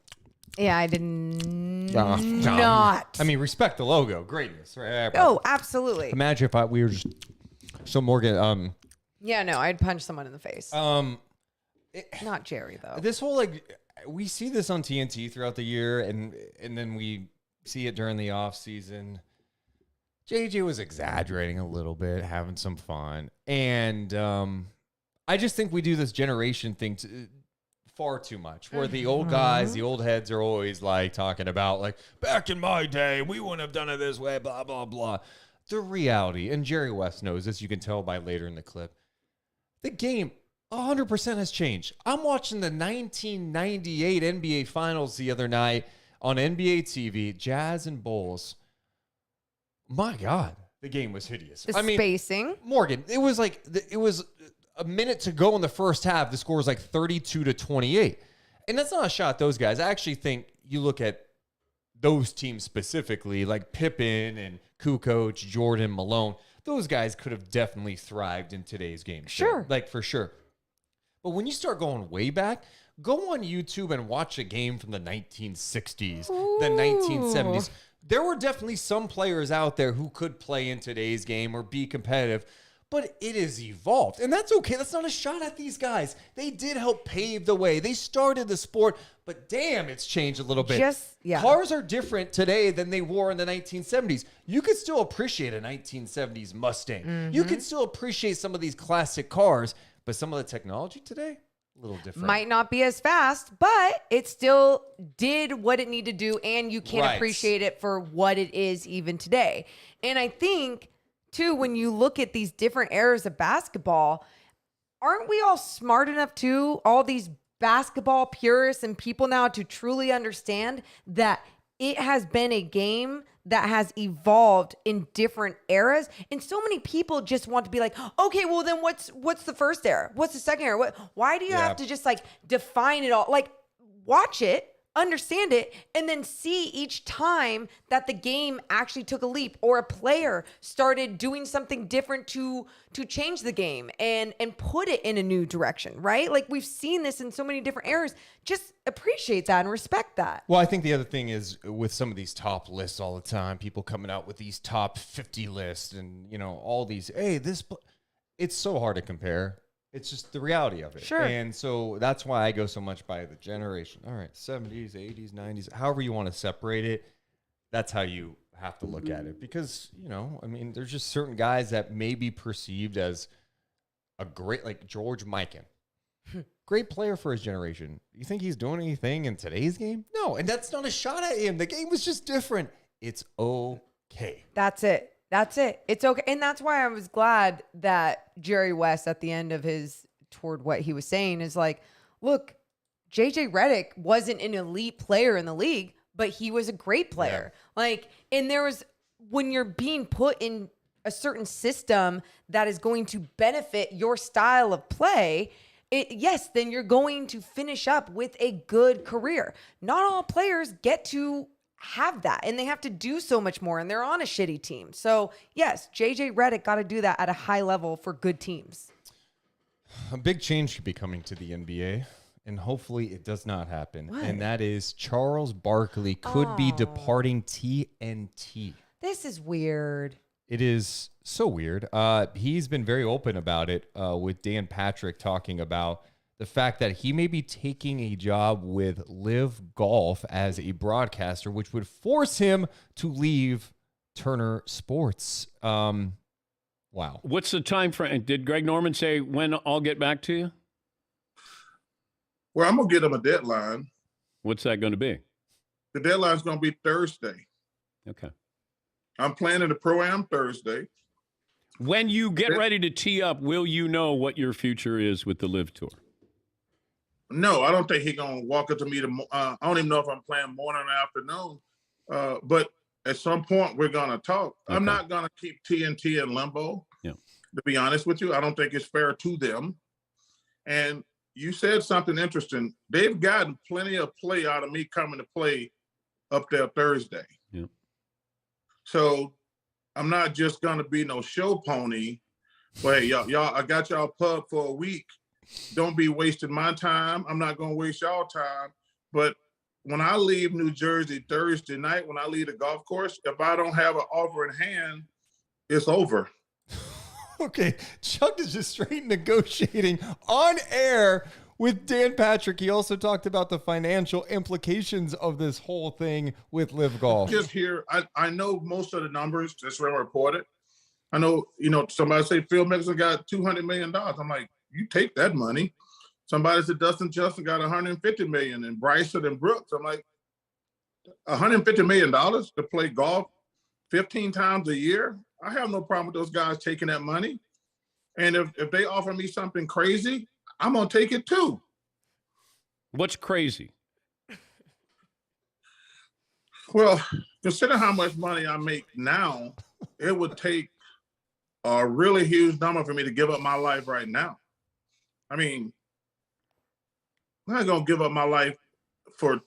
Yeah, I did not. I mean, respect the logo. Greatness. Right? Oh, absolutely. Imagine if we were just... So, Morgan... yeah, no, I'd punch someone in the face. Not Jerry, though. This whole, we see this on TNT throughout the year, and then we see it during the off season. JJ was exaggerating a little bit, having some fun. And I just think we do this generation thing far too much, where the old guys, the old heads are always talking about back in my day, we wouldn't have done it this way, blah, blah, blah. The reality, and Jerry West knows this, you can tell by later in the clip, the game 100% has changed. I'm watching the 1998 NBA Finals the other night on NBA TV, Jazz and Bulls. My God, the game was hideous. The spacing. Morgan, it was a minute to go in the first half. The score was 32-28. And that's not a shot at those guys. I actually think you look at those teams specifically, like Pippen and Kukoc, Jordan, Malone. Those guys could have definitely thrived in today's game. Sure. For sure. But when you start going way back, go on YouTube and watch a game from the 1960s, the 1970s. There were definitely some players out there who could play in today's game or be competitive, but it has evolved. And that's okay. That's not a shot at these guys. They did help pave the way. They started the sport, but damn, it's changed a little bit. Cars are different today than they were in the 1970s. You could still appreciate a 1970s Mustang. Mm-hmm. You can still appreciate some of these classic cars, but some of the technology today, a little different. Might not be as fast, but it still did what it needed to do, and you can appreciate it for what it is even today. And I think, too, when you look at these different eras of basketball, aren't we all smart enough, too, all these basketball purists and people now, to truly understand that it has been a game that has evolved in different eras, and so many people just want to be like, okay, well then what's the first era? What's the second era? Why do you have to just define it all? Watch it, understand it, and then see each time that the game actually took a leap or a player started doing something different to change the game and put it in a new direction, right? We've seen this in so many different eras. Just appreciate that and respect that. Well, I think the other thing is with some of these top lists all the time, people coming out with these top 50 lists and, all these, it's so hard to compare. It's just the reality of it. Sure. And so that's why I go so much by the generation. All right, 70s, 80s, 90s, however you want to separate it, that's how you have to look at it. Because, there's just certain guys that may be perceived as a great, like George Mikan. Great player for his generation. You think he's doing anything in today's game? No, and that's not a shot at him. The game was just different. It's okay. That's it. That's it. It's okay. And that's why I was glad that Jerry West at the end of his toward what he was saying is like, look, JJ Redick wasn't an elite player in the league, but he was a great player. Yeah. Like, and there was, when you're being put in a certain system that is going to benefit your style of play, yes, then you're going to finish up with a good career. Not all players get to have that, and they have to do so much more, and they're on a shitty team. So yes, JJ Redick got to do that at a high level for good teams. A big change should be coming to the NBA, and hopefully it does not happen. What? And that is Charles Barkley could be departing TNT. This is weird. It is so weird. He's been very open about it with Dan Patrick talking about the fact that he may be taking a job with Live Golf as a broadcaster, which would force him to leave Turner Sports. Wow. What's the time frame? Did Greg Norman say when I'll get back to you? Well, I'm going to get him a deadline. What's that going to be? The deadline's going to be Thursday. Okay. I'm planning the Pro-Am Thursday. When you get ready to tee up, will you know what your future is with the Live Tour? No, I don't think he's going to walk up to me. I don't even know if I'm playing morning or afternoon. But at some point, we're going to talk. Okay. I'm not going to keep TNT in limbo, to be honest with you. I don't think it's fair to them. And you said something interesting. They've gotten plenty of play out of me coming to play up there Thursday. Yeah. So I'm not just going to be no show pony. But hey, y'all, I got y'all pub for a week. Don't be wasting my time. I'm not going to waste y'all time. But when I leave New Jersey Thursday night, when I leave the golf course, if I don't have an offer in hand, it's over. Okay, Chuck is just straight negotiating on air with Dan Patrick. He also talked about the financial implications of this whole thing with Live Golf. Just here, I know most of the numbers just been reported. I know, somebody say Phil Mickelson got $200 million. I'm like, you take that money. Somebody said Dustin Johnson got $150 million, and Bryson and Brooks. I'm like, $150 million to play golf 15 times a year? I have no problem with those guys taking that money. And if they offer me something crazy, I'm going to take it too. What's crazy? Well, consider how much money I make now, it would take a really huge number for me to give up my life right now. I mean, I'm not going to give up my life for...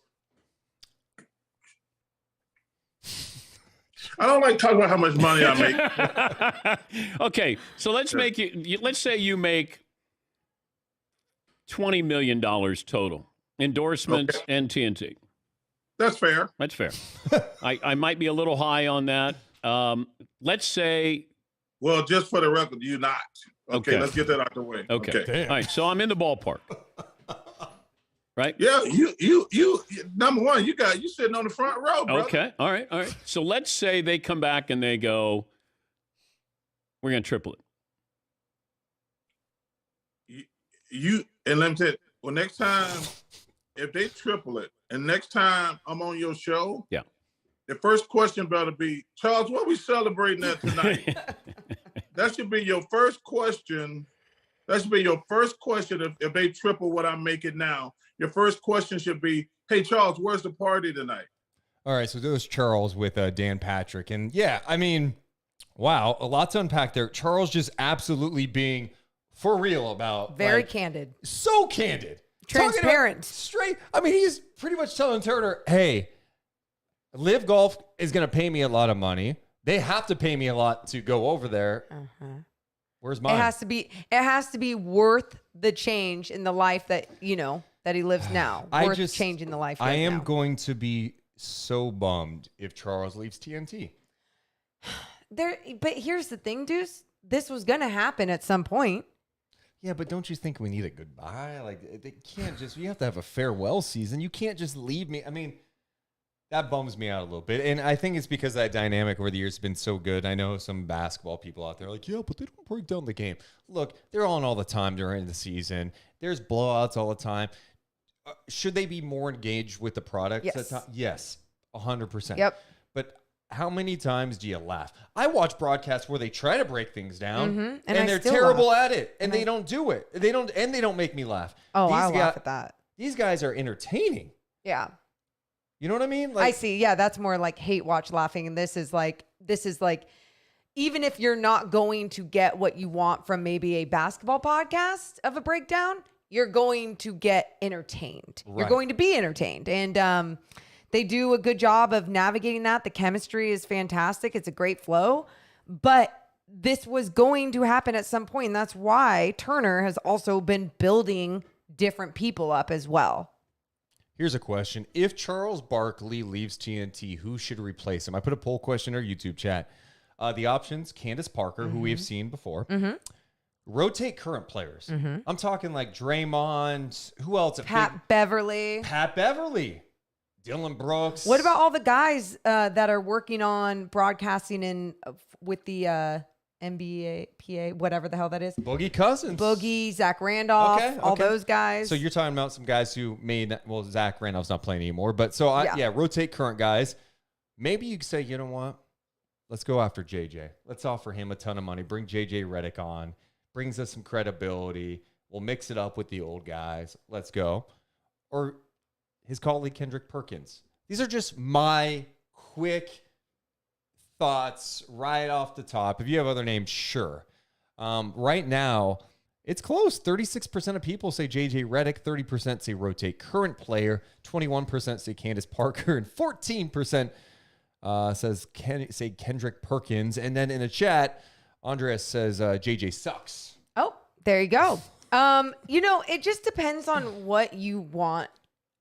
I don't like talking about how much money I make. Okay, so let's let's say you make $20 million total, endorsements and TNT. That's fair. That's fair. I might be a little high on that. Let's say... Well, just for the record, you're not. Okay, let's get that out the way. Okay. All right, so I'm in the ballpark. Right? Yeah, you number one, you sitting on the front row, brother. Okay, all right. So let's say they come back and they go, we're going to triple it. And let me tell you, well, next time, if they triple it, and next time I'm on your show, the first question better be, Charles, what are we celebrating at tonight? That should be your first question. That should be your first question if they triple what I'm making now. Your first question should be, hey, Charles, where's the party tonight? All right, so there's Charles with Dan Patrick. And yeah, I mean, wow, a lot to unpack there. Charles just absolutely being for real about. Very candid. So candid. Transparent. Straight. I mean, he's pretty much telling Turner, hey, Live Golf is going to pay me a lot of money. They have to pay me a lot to go over there. Where's mine? It has to be worth the change in the life that, that he lives now. Worth changing the life right I am now. going to be so bummed if Charles leaves TNT. But here's the thing, Deuce. This was going to happen at some point. Yeah, but don't you think we need a goodbye? Like, they can't just, you have to have a farewell season. You can't just leave me. I mean, That bums me out a little bit. And I think it's because that dynamic over the years has been so good. I know some basketball people out there are like, yeah, but they don't break down the game. Look, they're on all the time during the season. There's blowouts all the time. Should they be more engaged with the product? Yes. Yes, 100%. Yep. But how many times do you laugh? I watch broadcasts where they try to break things down, Mm-hmm. and they're terrible at it, and they don't do it. They don't make me laugh. Oh, I laugh at that. These guys are entertaining. Yeah. You know what I mean? I see. Yeah, that's more like hate watch laughing. And this is like, even if you're not going to get what you want from maybe a basketball podcast of a breakdown, you're going to get entertained. Right. You're going to be entertained. And they do a good job of navigating that. The chemistry is fantastic. It's a great flow. But this was going to happen at some point. And that's why Turner has also been building different people up as well. Here's a question. If Charles Barkley leaves TNT, who should replace him? I put a poll question in our YouTube chat. The options, Candace Parker, who we've seen before. Mm-hmm. Rotate current players. Mm-hmm. I'm talking like Draymond. Who else? Pat Beverly. Dylan Brooks. What about all the guys that are working on broadcasting in with the NBA, PA, whatever the hell that is? Boogie Cousins. Boogie, Zach Randolph, all those guys. So you're talking about some guys who Zach Randolph's not playing anymore. But so, rotate current guys. Maybe you could say, you know what? Let's go after JJ. Let's offer him a ton of money. Bring JJ Redick on. Brings us some credibility. We'll mix it up with the old guys. Let's go. Or his colleague Kendrick Perkins. These are just my quick thoughts right off the top. If you have other names, sure. Right now, it's close. 36% of people say JJ Redick, 30% say rotate current player, 21% say Candace Parker, and 14% say Kendrick Perkins. And then in the chat, Andres says JJ sucks. Oh, there you go. It just depends on what you want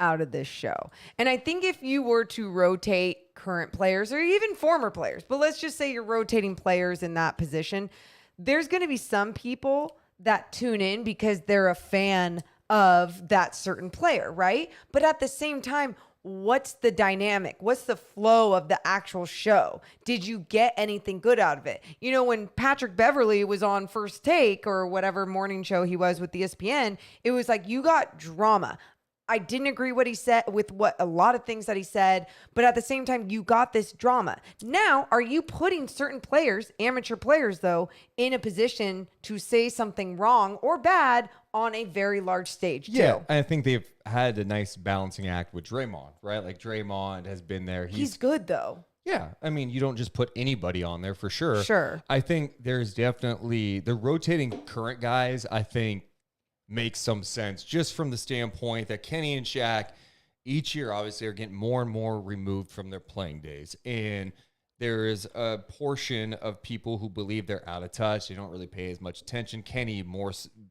out of this show. And I think if you were to rotate current players or even former players, but let's just say you're rotating players in that position, there's going to be some people that tune in because they're a fan of that certain player, right? But at the same time, what's the dynamic? What's the flow of the actual show? Did you get anything good out of it? You know, when Patrick Beverly was on First Take or whatever morning show he was with ESPN, it was like you got drama. I didn't agree with what a lot of things that he said, but at the same time, you got this drama. Now, are you putting certain players, amateur players though, in a position to say something wrong or bad on a very large stage too? Yeah, I think they've had a nice balancing act with Draymond, right? Like Draymond has been there. He's good though. Yeah, I mean, you don't just put anybody on there for sure. Sure. I think there's definitely the rotating current guys, I think, makes some sense just from the standpoint that Kenny and Shaq each year obviously are getting more and more removed from their playing days. And there is a portion of people who believe they're out of touch. They don't really pay as much attention. Kenny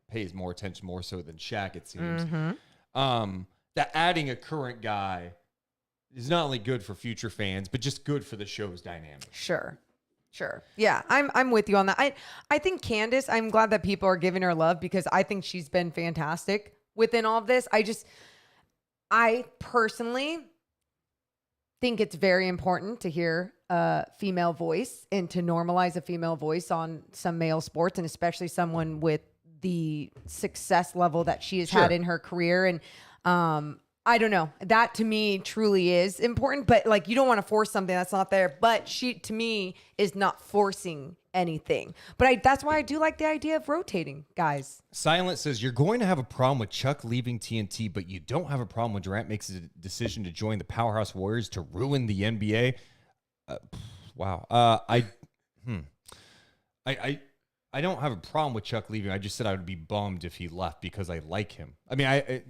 pays more attention more so than Shaq, it seems. Mm-hmm. That adding a current guy is not only good for future fans, but just good for the show's dynamic. Sure. Yeah, I'm with you on that. I think Candace, I'm glad that people are giving her love because I think she's been fantastic within all of this. I personally think it's very important to hear a female voice and to normalize a female voice on some male sports, and especially someone with the success level that she has had in her career. And I don't know. That to me truly is important, but like you don't want to force something that's not there. But she, to me, is not forcing anything. But that's why I do like the idea of rotating guys. Silent says you're going to have a problem with Chuck leaving TNT, but you don't have a problem when Durant makes a decision to join the Powerhouse Warriors to ruin the NBA. Wow. I don't have a problem with Chuck leaving. I just said I would be bummed if he left because I like him. I mean,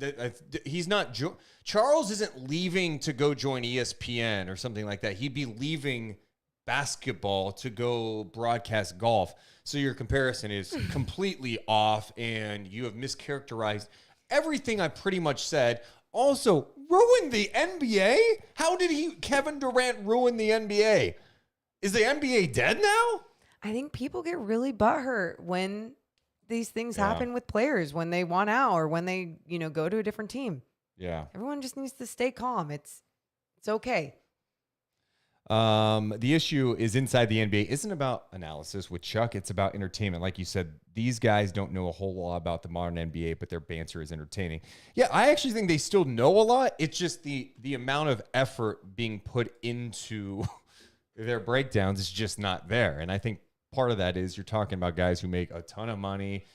he's not. Charles isn't leaving to go join ESPN or something like that. He'd be leaving basketball to go broadcast golf. So your comparison is completely off, and you have mischaracterized everything I pretty much said. Also, ruin the NBA? How did Kevin Durant ruin the NBA? Is the NBA dead now? I think people get really butthurt when these things happen with players, when they want out or when they, go to a different team. Yeah. Everyone just needs to stay calm. It's okay. The issue is inside the NBA isn't about analysis with Chuck. It's about entertainment. Like you said, these guys don't know a whole lot about the modern NBA, but their banter is entertaining. Yeah, I actually think they still know a lot. It's just the amount of effort being put into their breakdowns is just not there. And I think part of that is you're talking about guys who make a ton of money,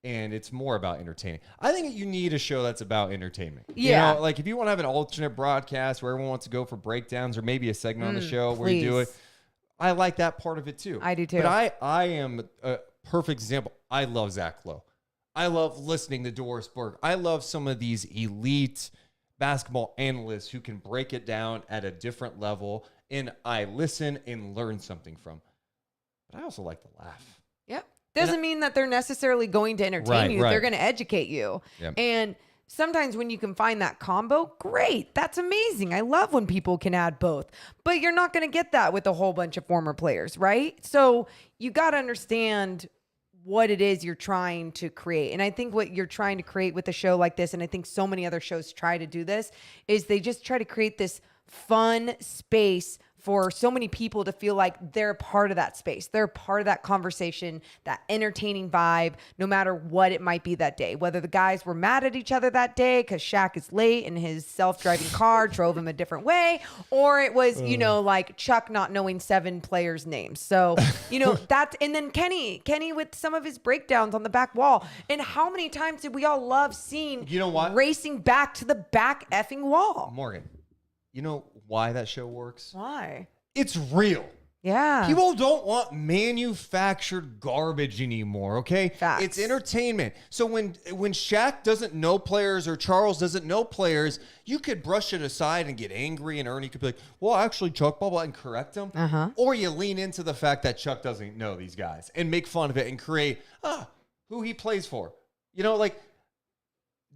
and it's more about entertaining. I think you need a show that's about entertainment. Yeah. You know, like if you want to have an alternate broadcast where everyone wants to go for breakdowns, or maybe a segment on the show where you do it, I like that part of it too. I do too. But I am a perfect example. I love Zach Lowe. I love listening to Doris Burke. I love some of these elite basketball analysts who can break it down at a different level, and I listen and learn something from. But I also like to laugh. Yep. Doesn't mean that they're necessarily going to entertain you. Right. They're going to educate you. Yep. And sometimes when you can find that combo, great. That's amazing. I love when people can add both. But you're not going to get that with a whole bunch of former players, right? So you got to understand what it is you're trying to create. And I think what you're trying to create with a show like this, and I think so many other shows try to do this, is they just try to create this fun space for so many people to feel like they're part of that space. They're part of that conversation, that entertaining vibe, no matter what it might be that day. Whether the guys were mad at each other that day because Shaq is late and his self-driving car drove him a different way, or it was, like Chuck not knowing 7 players' names. So, that's, and then Kenny with some of his breakdowns on the back wall. And how many times did we all love seeing racing back to the back effing wall? Morgan, you know why that show works? Why? It's real. Yeah. People don't want manufactured garbage anymore, okay? Facts. It's entertainment. So when Shaq doesn't know players or Charles doesn't know players, you could brush it aside and get angry, and Ernie could be like, well, actually, Chuck, blah, blah, and correct him. Uh-huh. Or you lean into the fact that Chuck doesn't know these guys and make fun of it and create, who he plays for.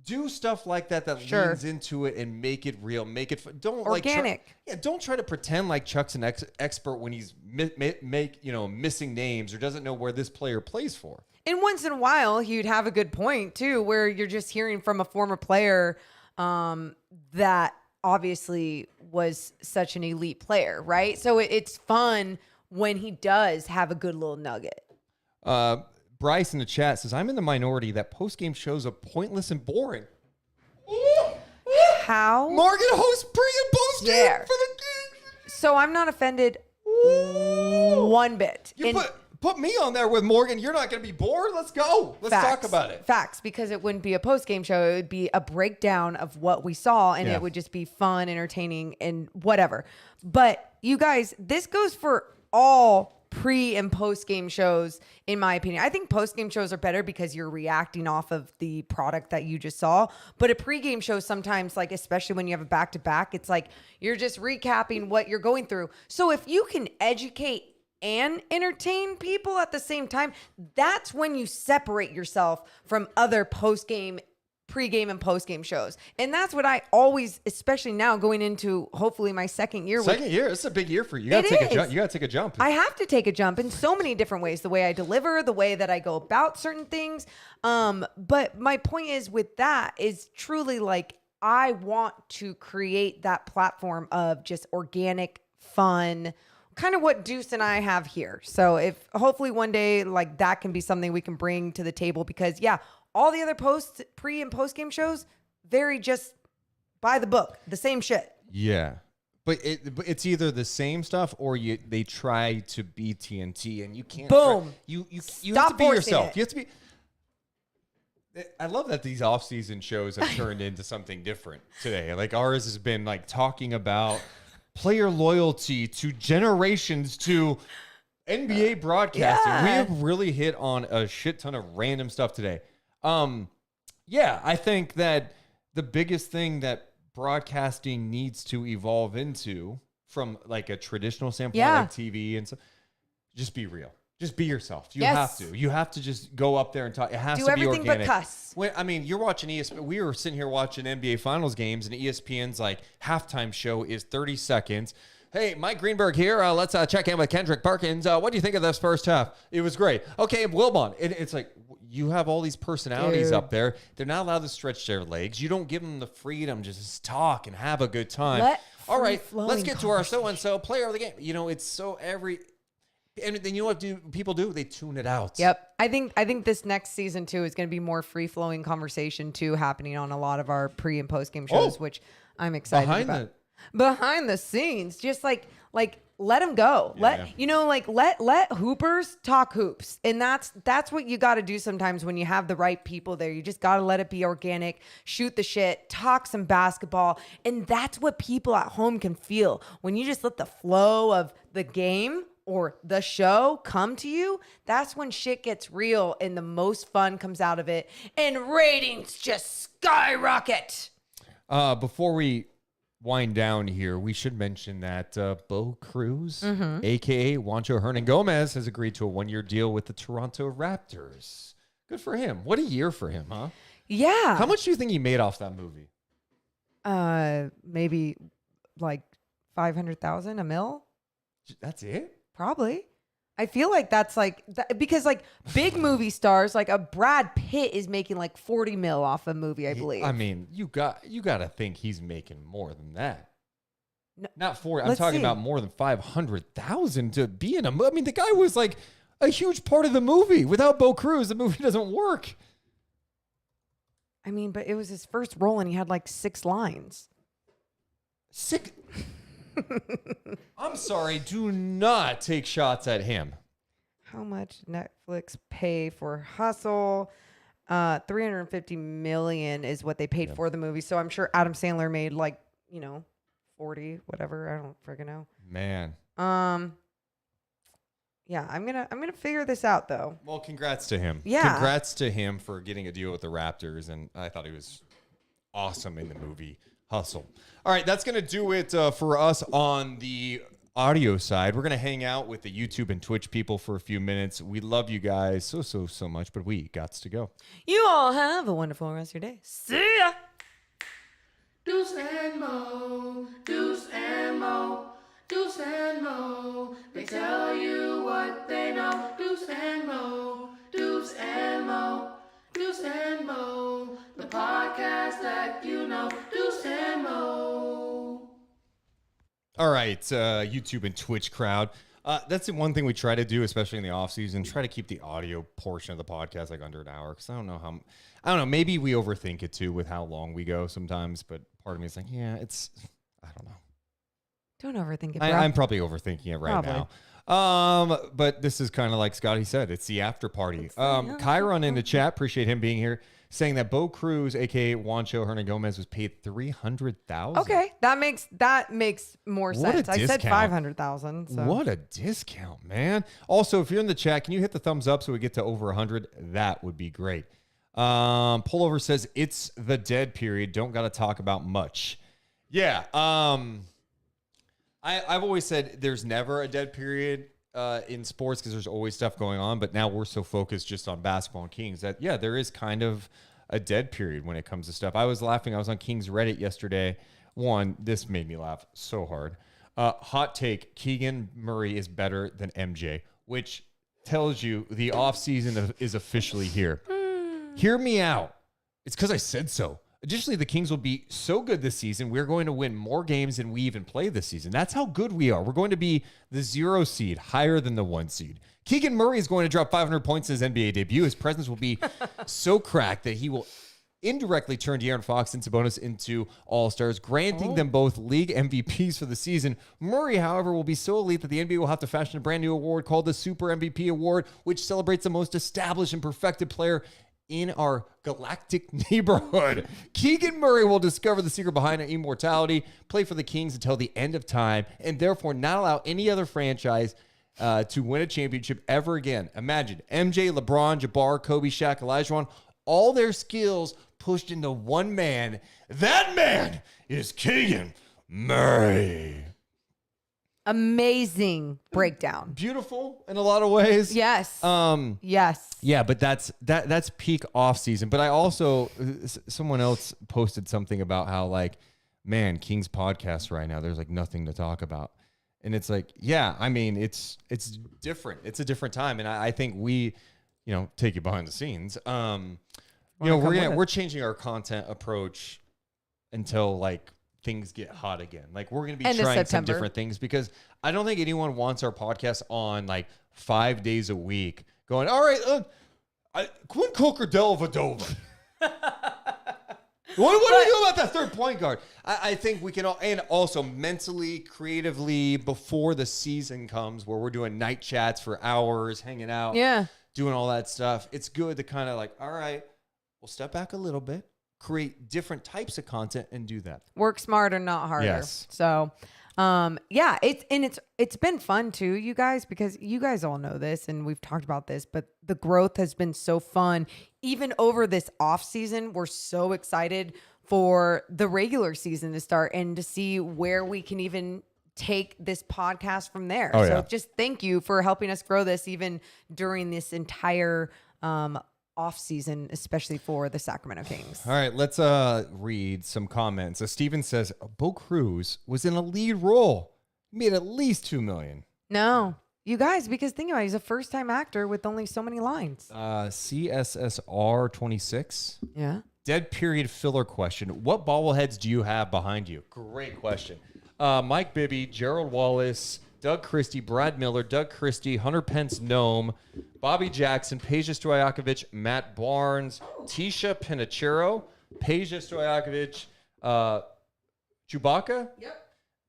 Do stuff like that leans into it and make it real, make it don't organic. Don't try to pretend like Chuck's an expert when he's missing names or doesn't know where this player plays for. And once in a while, you'd have a good point too, where you're just hearing from a former player that obviously was such an elite player, right? So it's fun when he does have a good little nugget. Bryce in the chat says, I'm in the minority that post-game shows are pointless and boring. How? Morgan hosts pre- and post-game for the game. So I'm not offended one bit. You put me on there with Morgan. You're not going to be bored? Let's go. Let's talk about it. Facts, because it wouldn't be a post-game show. It would be a breakdown of what we saw, and it would just be fun, entertaining, and whatever. But you guys, this goes for all pre and post game shows, in my opinion. I think post game shows are better because you're reacting off of the product that you just saw. But a pre-game show sometimes, like especially when you have a back-to-back, it's like you're just recapping what you're going through. So if you can educate and entertain people at the same time, that's when you separate yourself from other post-game, pre-game, and post-game shows. And that's what I always, especially now going into hopefully my second year. It's a big year for you. You gotta take a jump. I have to take a jump in so many different ways. The way I deliver, the way that I go about certain things. But my point is with that is truly like, I want to create that platform of just organic, fun, kind of what Deuce and I have here. So if hopefully one day like that can be something we can bring to the table, because all the other pre and post game shows, very just by the book, the same shit. Yeah. But it's either the same stuff or they try to be TNT, and you can't. Boom. You have to be yourself. You have to be. I love that these off-season shows have turned into something different today. Like ours has been like talking about player loyalty to generations to NBA broadcasting. We have really hit on a shit ton of random stuff today. I think that the biggest thing that broadcasting needs to evolve into from like a traditional standpoint, like TV and stuff, just be real. Just be yourself. You have to. You have to just go up there and talk. It has to be organic. Do everything but cuss. You're watching ESPN. We were sitting here watching NBA Finals games, and ESPN's like halftime show is 30 seconds. Hey, Mike Greenberg here. Let's check in with Kendrick Perkins. What do you think of this first half? It was great. Okay, Wilbon. It's like you have all these personalities up there. They're not allowed to stretch their legs. You don't give them the freedom just to talk and have a good time. Let all right, let's free-flowing get to our so-and-so player of the game. You know, it's so and then you know what people do? They tune it out. Yep. I think this next season too is going to be more free-flowing conversation too happening on a lot of our pre and post game shows, which I'm excited about. Behind the scenes, just like let them go. Let hoopers talk hoops. And that's what you got to do sometimes when you have the right people there. You just got to let it be organic, shoot the shit, talk some basketball. And that's what people at home can feel. When you just let the flow of the game or the show come to you, that's when shit gets real and the most fun comes out of it. And ratings just skyrocket. Before we wind down here, we should mention that Bo Cruz, a.k.a. Juancho Hernan-Gomez, has agreed to a 1-year deal with the Toronto Raptors. Good for him. What a year for him, huh? Yeah. How much do you think he made off that movie? Maybe like 500,000 a mil. That's it? Probably. I feel like that's like because like big movie stars like a Brad Pitt is making like 40 mil off a movie, I believe. I mean, you got to think he's making more than that. No, not 40. I'm talking about more than 500,000 to be in a movie. I mean, the guy was like a huge part of the movie. Without Bo Cruz, the movie doesn't work. I mean, but it was his first role and he had like 6 lines. I'm sorry, do not take shots at him. How much Netflix pay for Hustle? 350 million is what they paid for the movie. So I'm sure Adam Sandler made like, 40, whatever. I don't freaking know. Man. Yeah, I'm gonna figure this out though. Well, congrats to him. Yeah. Congrats to him for getting a deal with the Raptors, and I thought he was awesome in the movie Hustle. All right, that's going to do it for us on the audio side. We're going to hang out with the YouTube and Twitch people for a few minutes. We love you guys so much, but we got to go. You all have a wonderful rest of your day. See ya. Deuce and Mo, Deuce and Mo, Deuce and Mo. They tell you what they know. Deuce and Mo, Deuce and Mo, Deuce and Mo. The podcast that you know. Deuce and Mo. All right, YouTube and Twitch crowd. That's the one thing we try to do, especially in the off season. Try to keep the audio portion of the podcast like under an hour, because I don't know. Maybe we overthink it too with how long we go sometimes. But part of me is like, yeah, I don't know. Don't overthink it, bro. I'm probably overthinking it right now. But this is kind of like Scotty said. It's the after party. Kyron in the chat, appreciate him being here, saying that Bo Cruz, a.k.a. Juancho Hernan-Gomez, was paid $300,000. Okay, that makes more sense. I said 500,000. So. What a discount, man. Also, if you're in the chat, can you hit the thumbs up so we get to over 100? That would be great. Pullover says, it's the dead period. Don't got to talk about much. Yeah. I've always said there's never a dead period in sports because there's always stuff going on. But now we're so focused just on basketball and Kings that, yeah, there is kind of a dead period when it comes to stuff. I was laughing. I was on Kings Reddit yesterday. This made me laugh so hard. Hot take, Keegan Murray is better than MJ, which tells you the offseason is officially here. Hear me out. It's because I said so. Additionally, the Kings will be so good this season, we're going to win more games than we even play this season. That's how good we are. We're going to be the 0 seed, higher than the 1 seed. Keegan Murray is going to drop 500 points in his NBA debut. His presence will be so cracked that he will indirectly turn De'Aaron Fox and Sabonis into all-stars, granting them both league MVPs for the season. Murray, however, will be so elite that the NBA will have to fashion a brand new award called the Super MVP Award, which celebrates the most established and perfected player in our galactic neighborhood. Keegan Murray will discover the secret behind immortality, play for the Kings until the end of time, and therefore not allow any other franchise to win a championship ever again. Imagine MJ, LeBron, Jabbar, Kobe, Shaq, Olajuwon, all their skills pushed into one man. That man is Keegan Murray. Amazing breakdown. Beautiful in a lot of ways. Yes. Yes. Yeah, but that's peak off season. But I also, someone else posted something about how like, man, King's podcast right now, there's like nothing to talk about. And it's like, yeah, I mean, it's different. It's a different time. And I think we, take you behind the scenes. We're changing our content approach until like things get hot again. Like we're going to be End of trying some September. different things because I don't think anyone wants our podcast on like 5 days a week going, all right, Quinn Coker Dellavedova. What do we do about that third point guard? I think we can all, and also mentally, creatively, before the season comes where we're doing night chats for hours, hanging out, doing all that stuff. It's good to kind of like, all right, we'll step back a little bit, create different types of content and do that. Work smarter, not harder. Yes. So, it's been fun too, you guys, because you guys all know this and we've talked about this, but the growth has been so fun. Even over this off season, we're so excited for the regular season to start and to see where we can even take this podcast from there. Oh, so yeah. just thank you for helping us grow this even during this entire off season, especially for the Sacramento Kings. All right, let's read some comments. So Steven says, Bo Cruz was in a lead role. He made at least $2 million. No, you guys, because think about it, he's a first-time actor with only so many lines. CSSR 26. Yeah. Dead period filler question. What bobbleheads do you have behind you? Great question. Mike Bibby, Gerald Wallace, Doug Christie, Brad Miller, Doug Christie, Hunter Pence Gnome, Bobby Jackson, Peja Stojakovic, Matt Barnes, Tisha Pinachero, Peja Stojakovic, Chewbacca,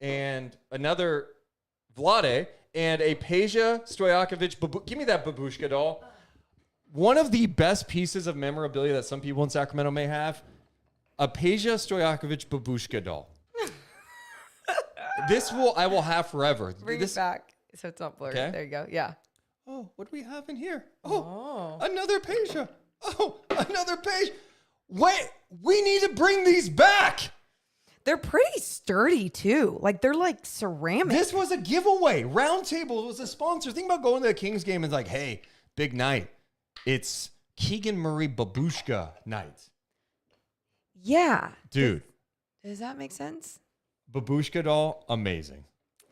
and another Vlade, and a Peja Stojakovic. Give me that babushka doll. One of the best pieces of memorabilia that some people in Sacramento may have, a Peja Stojakovic babushka doll. I will have forever. Bring it back so it's not blurry. Okay. There you go. Yeah. Oh, what do we have in here? Oh, another Peja. Oh, another page. Wait, we need to bring these back. They're pretty sturdy too. Like they're like ceramic. This was a giveaway. Roundtable was a sponsor. Think about going to the Kings game and it's like, hey, big night. It's Keegan Murray Babushka night. Yeah. Dude. Does that make sense? Babushka doll, amazing.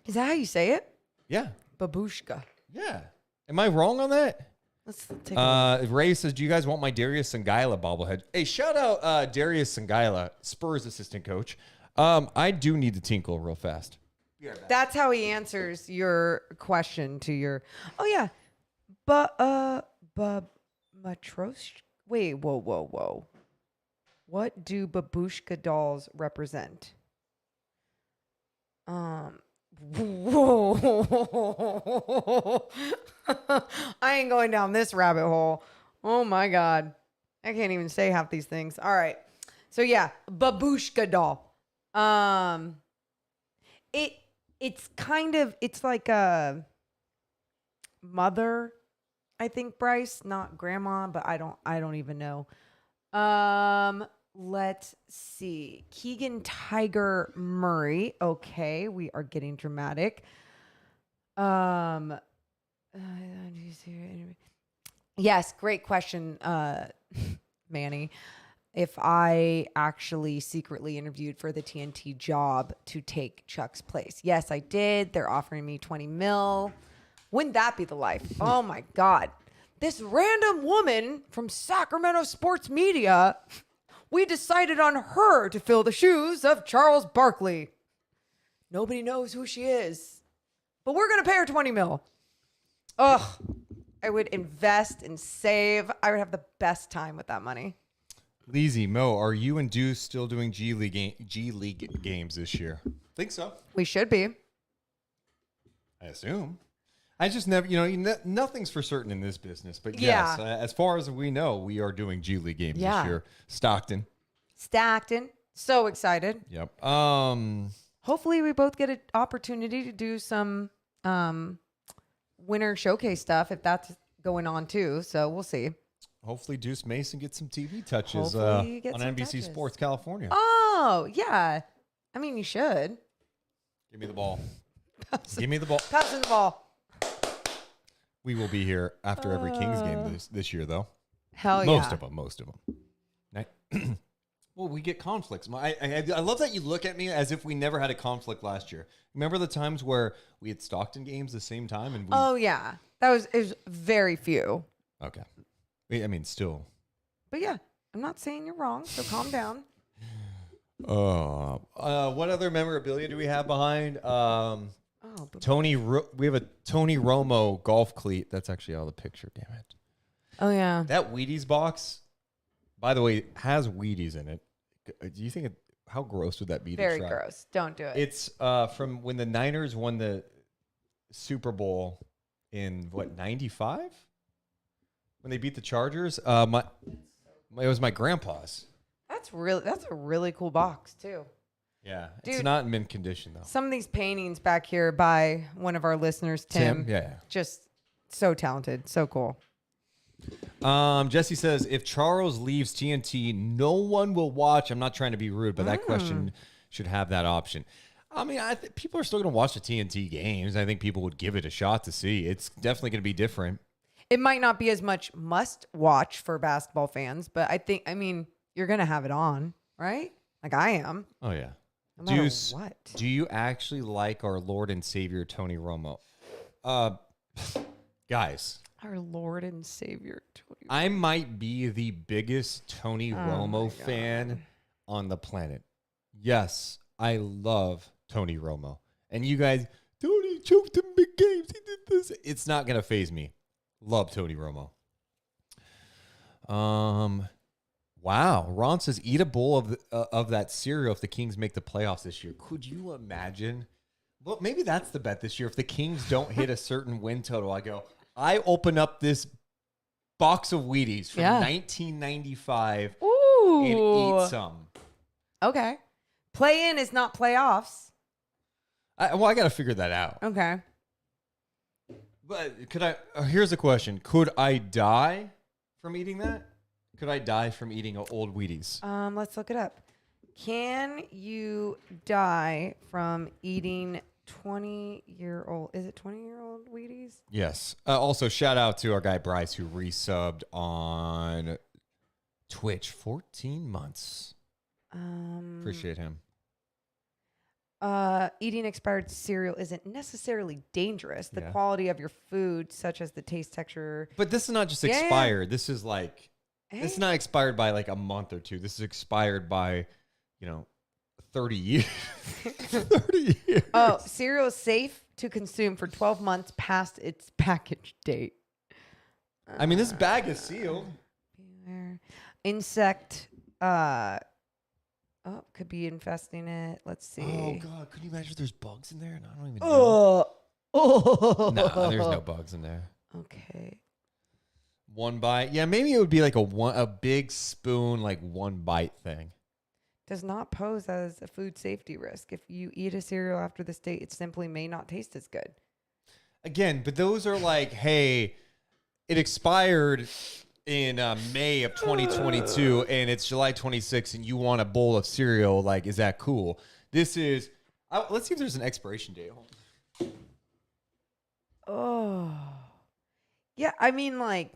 Is that how you say it? Yeah. Babushka. Yeah. Am I wrong on that? Let's take a look. Ray says, do you guys want my Darius Sangaila bobblehead? Hey, shout out Darius Sangaila, Spurs assistant coach. I do need to tinkle real fast. That's how he answers your question to your. Oh yeah, Matrosh. Wait, whoa. What do babushka dolls represent? Whoa. I ain't going down this rabbit hole. Oh my God. I can't even say half these things. All right. So yeah, babushka doll. It's like a mother, I think, Bryce, not grandma, but I don't even know. Let's see. Keegan Tiger Murray. Okay, we are getting dramatic. Yes, great question, Manny. If I actually secretly interviewed for the TNT job to take Chuck's place. Yes, I did. They're offering me $20 million. Wouldn't that be the life? Oh my God. This random woman from Sacramento Sports Media, we decided on her to fill the shoes of Charles Barkley. Nobody knows who she is, but we're going to pay her $20 million. Ugh, I would invest and save. I would have the best time with that money. Leezy, Mo, are you and Deuce still doing G League games this year? Think so. We should be. I assume. I just never, nothing's for certain in this business. But Yeah. yes, as far as we know, we are doing G League games this year. Stockton. So excited. Yep. Hopefully we both get an opportunity to do some winter showcase stuff if that's going on too. So we'll see. Hopefully Deuce Mason gets some TV touches Hopefully on he gets some NBC touches. Sports California. Oh, yeah. I mean, you should. Give me the ball. Give me the ball. Passing the ball. We will be here after every Kings game this year, though. Hell yeah. Most of them. Well, we get conflicts. I love that you look at me as if we never had a conflict last year. Remember the times where we had Stockton games the same time? And Oh, yeah. It was very few. Okay. I mean, still. But yeah, I'm not saying you're wrong, so calm down. What other memorabilia do we have behind? We have a Tony Romo golf cleat. That's actually all the picture. Damn it. Oh yeah. That Wheaties box, by the way, has Wheaties in it. Do you think how gross would that be? Very to try? gross. Don't do it. It's from when the Niners won the Super Bowl in what 95 when they beat the Chargers. It was my grandpa's. That's a really cool box too. Yeah, Dude, it's not in mint condition though. Some of these paintings back here by one of our listeners, Tim. Yeah. Just so talented, so cool. Jesse says, if Charles leaves TNT, no one will watch. I'm not trying to be rude, but that question should have that option. I mean, people are still going to watch the TNT games. I think people would give it a shot to see. It's definitely going to be different. It might not be as much must watch for basketball fans, but I mean, you're going to have it on, right? Like I am. Oh, yeah. No matter Deuce, what. do you actually like our Lord and Savior, Tony Romo? Guys. Our Lord and Savior, Tony Romo. I might be the biggest Tony Romo fan on the planet. Yes, I love Tony Romo. And you guys, Tony choked in big games. He did this. It's not going to faze me. Love Tony Romo. Wow. Ron says, eat a bowl of that cereal if the Kings make the playoffs this year. Could you imagine? Well, maybe that's the bet this year. If the Kings don't hit a certain win total, I open up this box of Wheaties from 1995 and eat some. Okay. Play-in is not playoffs. I got to figure that out. Okay. But here's the question. Could I die from eating that? Could I die from eating old Wheaties? Let's look it up. Can you die from eating 20-year-old? Is it 20-year-old Wheaties? Yes. Also, shout out to our guy Bryce who resubbed on Twitch. 14 months. Appreciate him. Eating expired cereal isn't necessarily dangerous. The Yeah. quality of your food, such as the taste, texture. But this is not just expired. This is like, this is not expired by like a month or two. This is expired by, 30 years. 30 years. Oh, cereal is safe to consume for 12 months past its package date. I mean, this bag is sealed. Insect, could be infesting it. Let's see. Oh, God. Could you imagine if there's bugs in there? And I don't even know. Nah, there's no bugs in there. Okay. One bite. Yeah, maybe it would be like a big spoon, like one bite thing. Does not pose as a food safety risk. If you eat a cereal after this date, it simply may not taste as good. Again, but those are like, hey, it expired in May of 2022 and it's July 26th and you want a bowl of cereal. Like, is that cool? This is, let's see if there's an expiration date. Oh. Yeah, I mean like,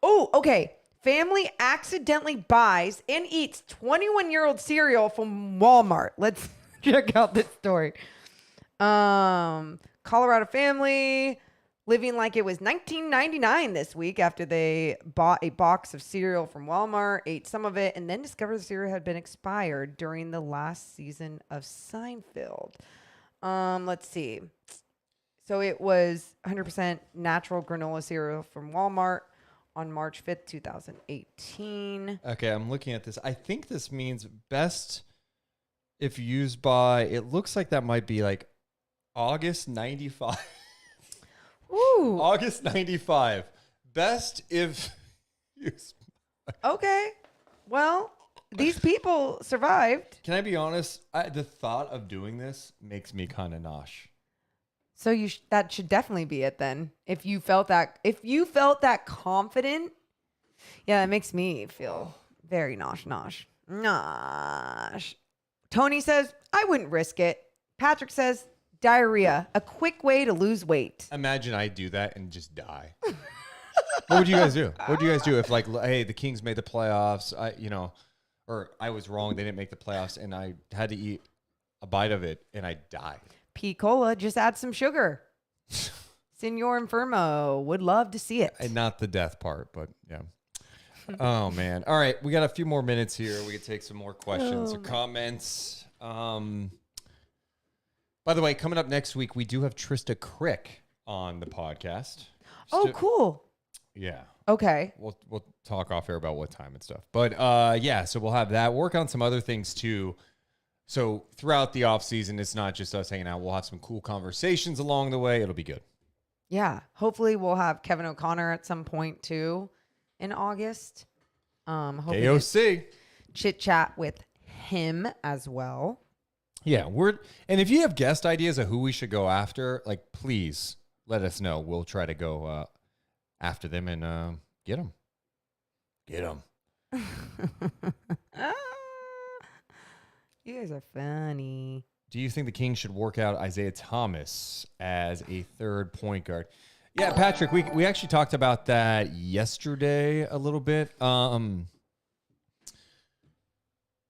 okay. Family accidentally buys and eats 21-year-old cereal from Walmart. Let's check out this story. Colorado family living like it was 1999 this week after they bought a box of cereal from Walmart, ate some of it, and then discovered the cereal had been expired during the last season of Seinfeld. Let's see. So it was 100% natural granola cereal from Walmart on March 5th, 2018. Okay, I'm looking at this. I think this means best if used by, it looks like that might be like August 95. Ooh. August 95. Best if used by. Okay. Well, these people survived. Can I be honest? The thought of doing this makes me kind of nosh. So that should definitely be it then. If you felt that confident, yeah, that makes me feel very nosh. Tony says, I wouldn't risk it. Patrick says, diarrhea, a quick way to lose weight. Imagine I do that and just die. What would you guys do? What would you guys do if like, hey, the Kings made the playoffs, or I was wrong, they didn't make the playoffs and I had to eat a bite of it and I died. P. Cola, just add some sugar. Senor Infermo would love to see it. And not the death part, but yeah. Oh man. All right, we got a few more minutes here. We can take some more questions or my- comments. By the way, coming up next week, we do have Trista Crick on the podcast. Oh, cool. Yeah. Okay. We'll talk off air about what time and stuff. But yeah, so we'll have that. Work on some other things too. So throughout the off season, it's not just us hanging out. We'll have some cool conversations along the way. It'll be good. Yeah. Hopefully we'll have Kevin O'Connor at some point too in August. Hoping to AOC. chit chat with him as well. Yeah, and if you have guest ideas of who we should go after, like please let us know. We'll try to go after them and get them. Get them. You guys are funny. Do you think the Kings should work out Isaiah Thomas as a third point guard? Yeah, Patrick, we actually talked about that yesterday a little bit.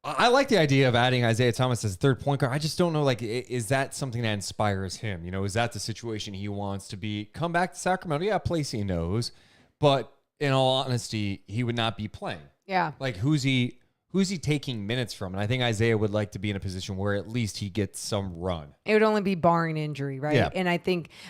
I like the idea of adding Isaiah Thomas as a third point guard. I just don't know, like, is that something that inspires him? You know, is that the situation he wants to be? Come back to Sacramento. Yeah, place he knows. But in all honesty, he would not be playing. Yeah. Like, who's he taking minutes from? And I think Isaiah would like to be in a position where at least he gets some run. It would only be barring injury, right? Yeah. And I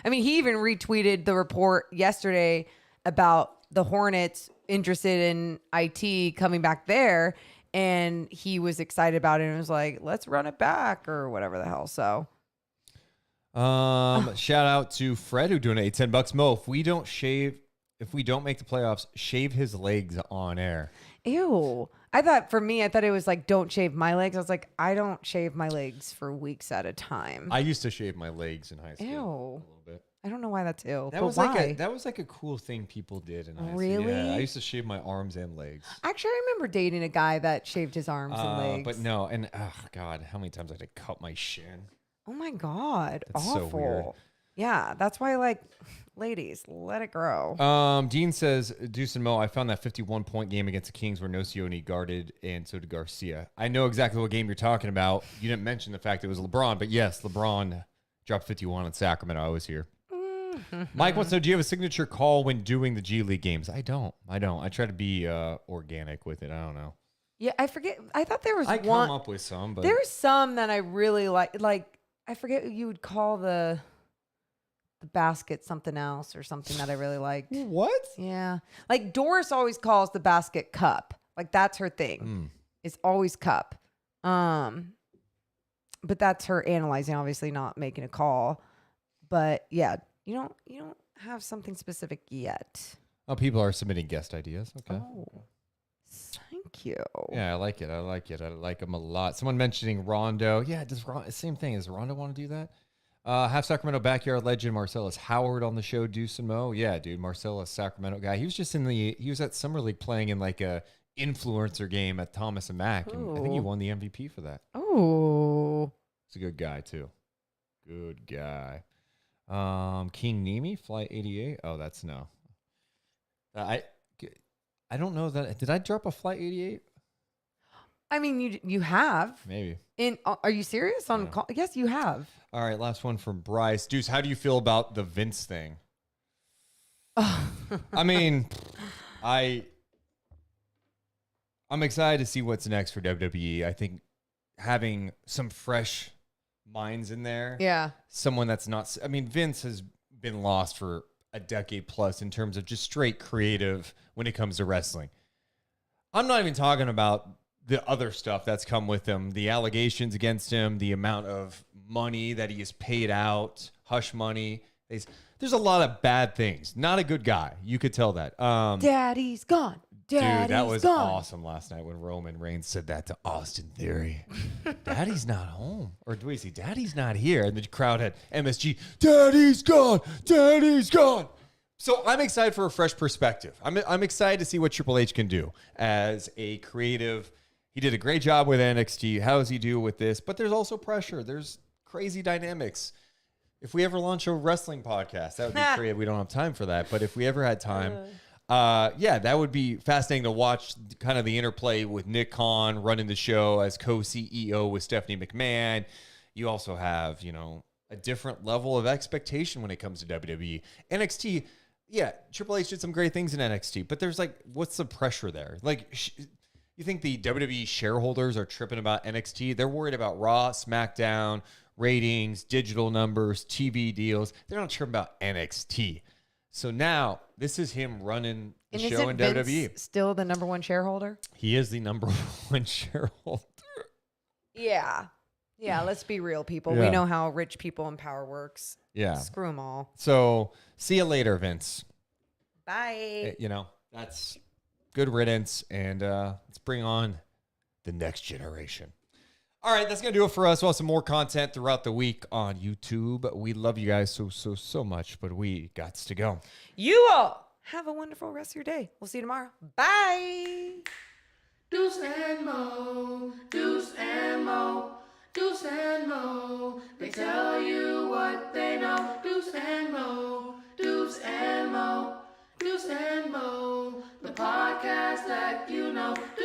mean, he even retweeted the report yesterday about the Hornets interested in IT coming back there. And he was excited about it and was like, let's run it back or whatever the hell. So, shout out to Fred who donated $10. Mo, if we don't make the playoffs, shave his legs on air. Ew. I thought it was like, don't shave my legs. I was like, I don't shave my legs for weeks at a time. I used to shave my legs in high school. Ew. A little bit. I don't know why that's ill. That but was why? like a cool thing people did in high school. Really? Yeah, I used to shave my arms and legs. Actually, I remember dating a guy that shaved his arms and legs. But no, and oh god, how many times I had to cut my shin? Oh my God. That's awful. so weird. Yeah, that's why, like, ladies, let it grow. Dean says, Deuce and Mo, I found that 51-point game against the Kings where Nocioni guarded and so did Garcia. I know exactly what game you're talking about. You didn't mention the fact it was LeBron, but yes, LeBron dropped 51 in Sacramento. I was here. Mike wants to know, do you have a signature call when doing the G League games? I don't. I try to be organic with it. I don't know. Yeah, I forget. I thought there was I one. come up with some, but There's some that I really like. Like, I forget you would call the basket something else or something that I really liked. What? Yeah. Like Doris always calls the basket cup. Like that's her thing. It's always cup. But that's her analyzing, obviously not making a call. But yeah, you don't have something specific yet. Oh, people are submitting guest ideas. Okay. Oh. Thank you. Yeah, I like it. I like them a lot. Someone mentioning Rondo. Yeah, same thing. Does Rondo want to do that? Have Sacramento backyard legend Marcellus Howard on the show, Deuce and Mo. Yeah, dude, Marcellus, Sacramento guy. He was just he was at Summer League playing in like a influencer game at Thomas and Mack, and I think he won the MVP for that. Oh, he's a good guy too. Good guy. King Nemi, Flight 88. Oh, that's no. I don't know that. Did I drop a Flight 88? I mean, you have. Maybe. Are you serious on call? Yes, you have. All right, last one from Bryce. Deuce, how do you feel about the Vince thing? I mean, I'm excited to see what's next for WWE. I think having some fresh minds in there. Yeah. Someone that's not, I mean, Vince has been lost for a decade plus in terms of just straight creative when it comes to wrestling. I'm not even talking about the other stuff that's come with him, the allegations against him, the amount of money that he has paid out, hush money. There's a lot of bad things. Not a good guy. You could tell that. Daddy's gone. Dude, that was awesome last night when Roman Reigns said that to Austin Theory. Daddy's not home. Or do we see Daddy's not here? And the crowd had MSG, Daddy's gone. Daddy's gone. So I'm excited for a fresh perspective. I'm excited to see what Triple H can do as a creative. He did a great job with NXT. How does he do with this? But there's also pressure. There's crazy dynamics. If we ever launch a wrestling podcast, that would be creative. We don't have time for that. But if we ever had time, yeah, that would be fascinating to watch kind of the interplay with Nick Khan running the show as co-CEO with Stephanie McMahon. You also have, a different level of expectation when it comes to WWE. NXT, yeah, Triple H did some great things in NXT, but there's like, what's the pressure there? Like, you think the WWE shareholders are tripping about NXT? They're worried about Raw, SmackDown, ratings, digital numbers, TV deals. They're not tripping about NXT. So now this is him running the And show in isn't WWE. Vince still the number one shareholder? He is the number one shareholder. Yeah. Yeah, let's be real, people. Yeah. We know how rich people in power works. Yeah. Screw them all. So see you later, Vince. Bye. You know, that's good riddance. And let's bring on the next generation. All right, that's going to do it for us. We'll have some more content throughout the week on YouTube. We love you guys so much, but we got to go. You all have a wonderful rest of your day. We'll see you tomorrow. Bye. Deuce and Mo, Deuce and Mo, Deuce and Mo. They tell you what they know. Deuce and Mo, Deuce and Mo, Deuce and Mo. The podcast that you know.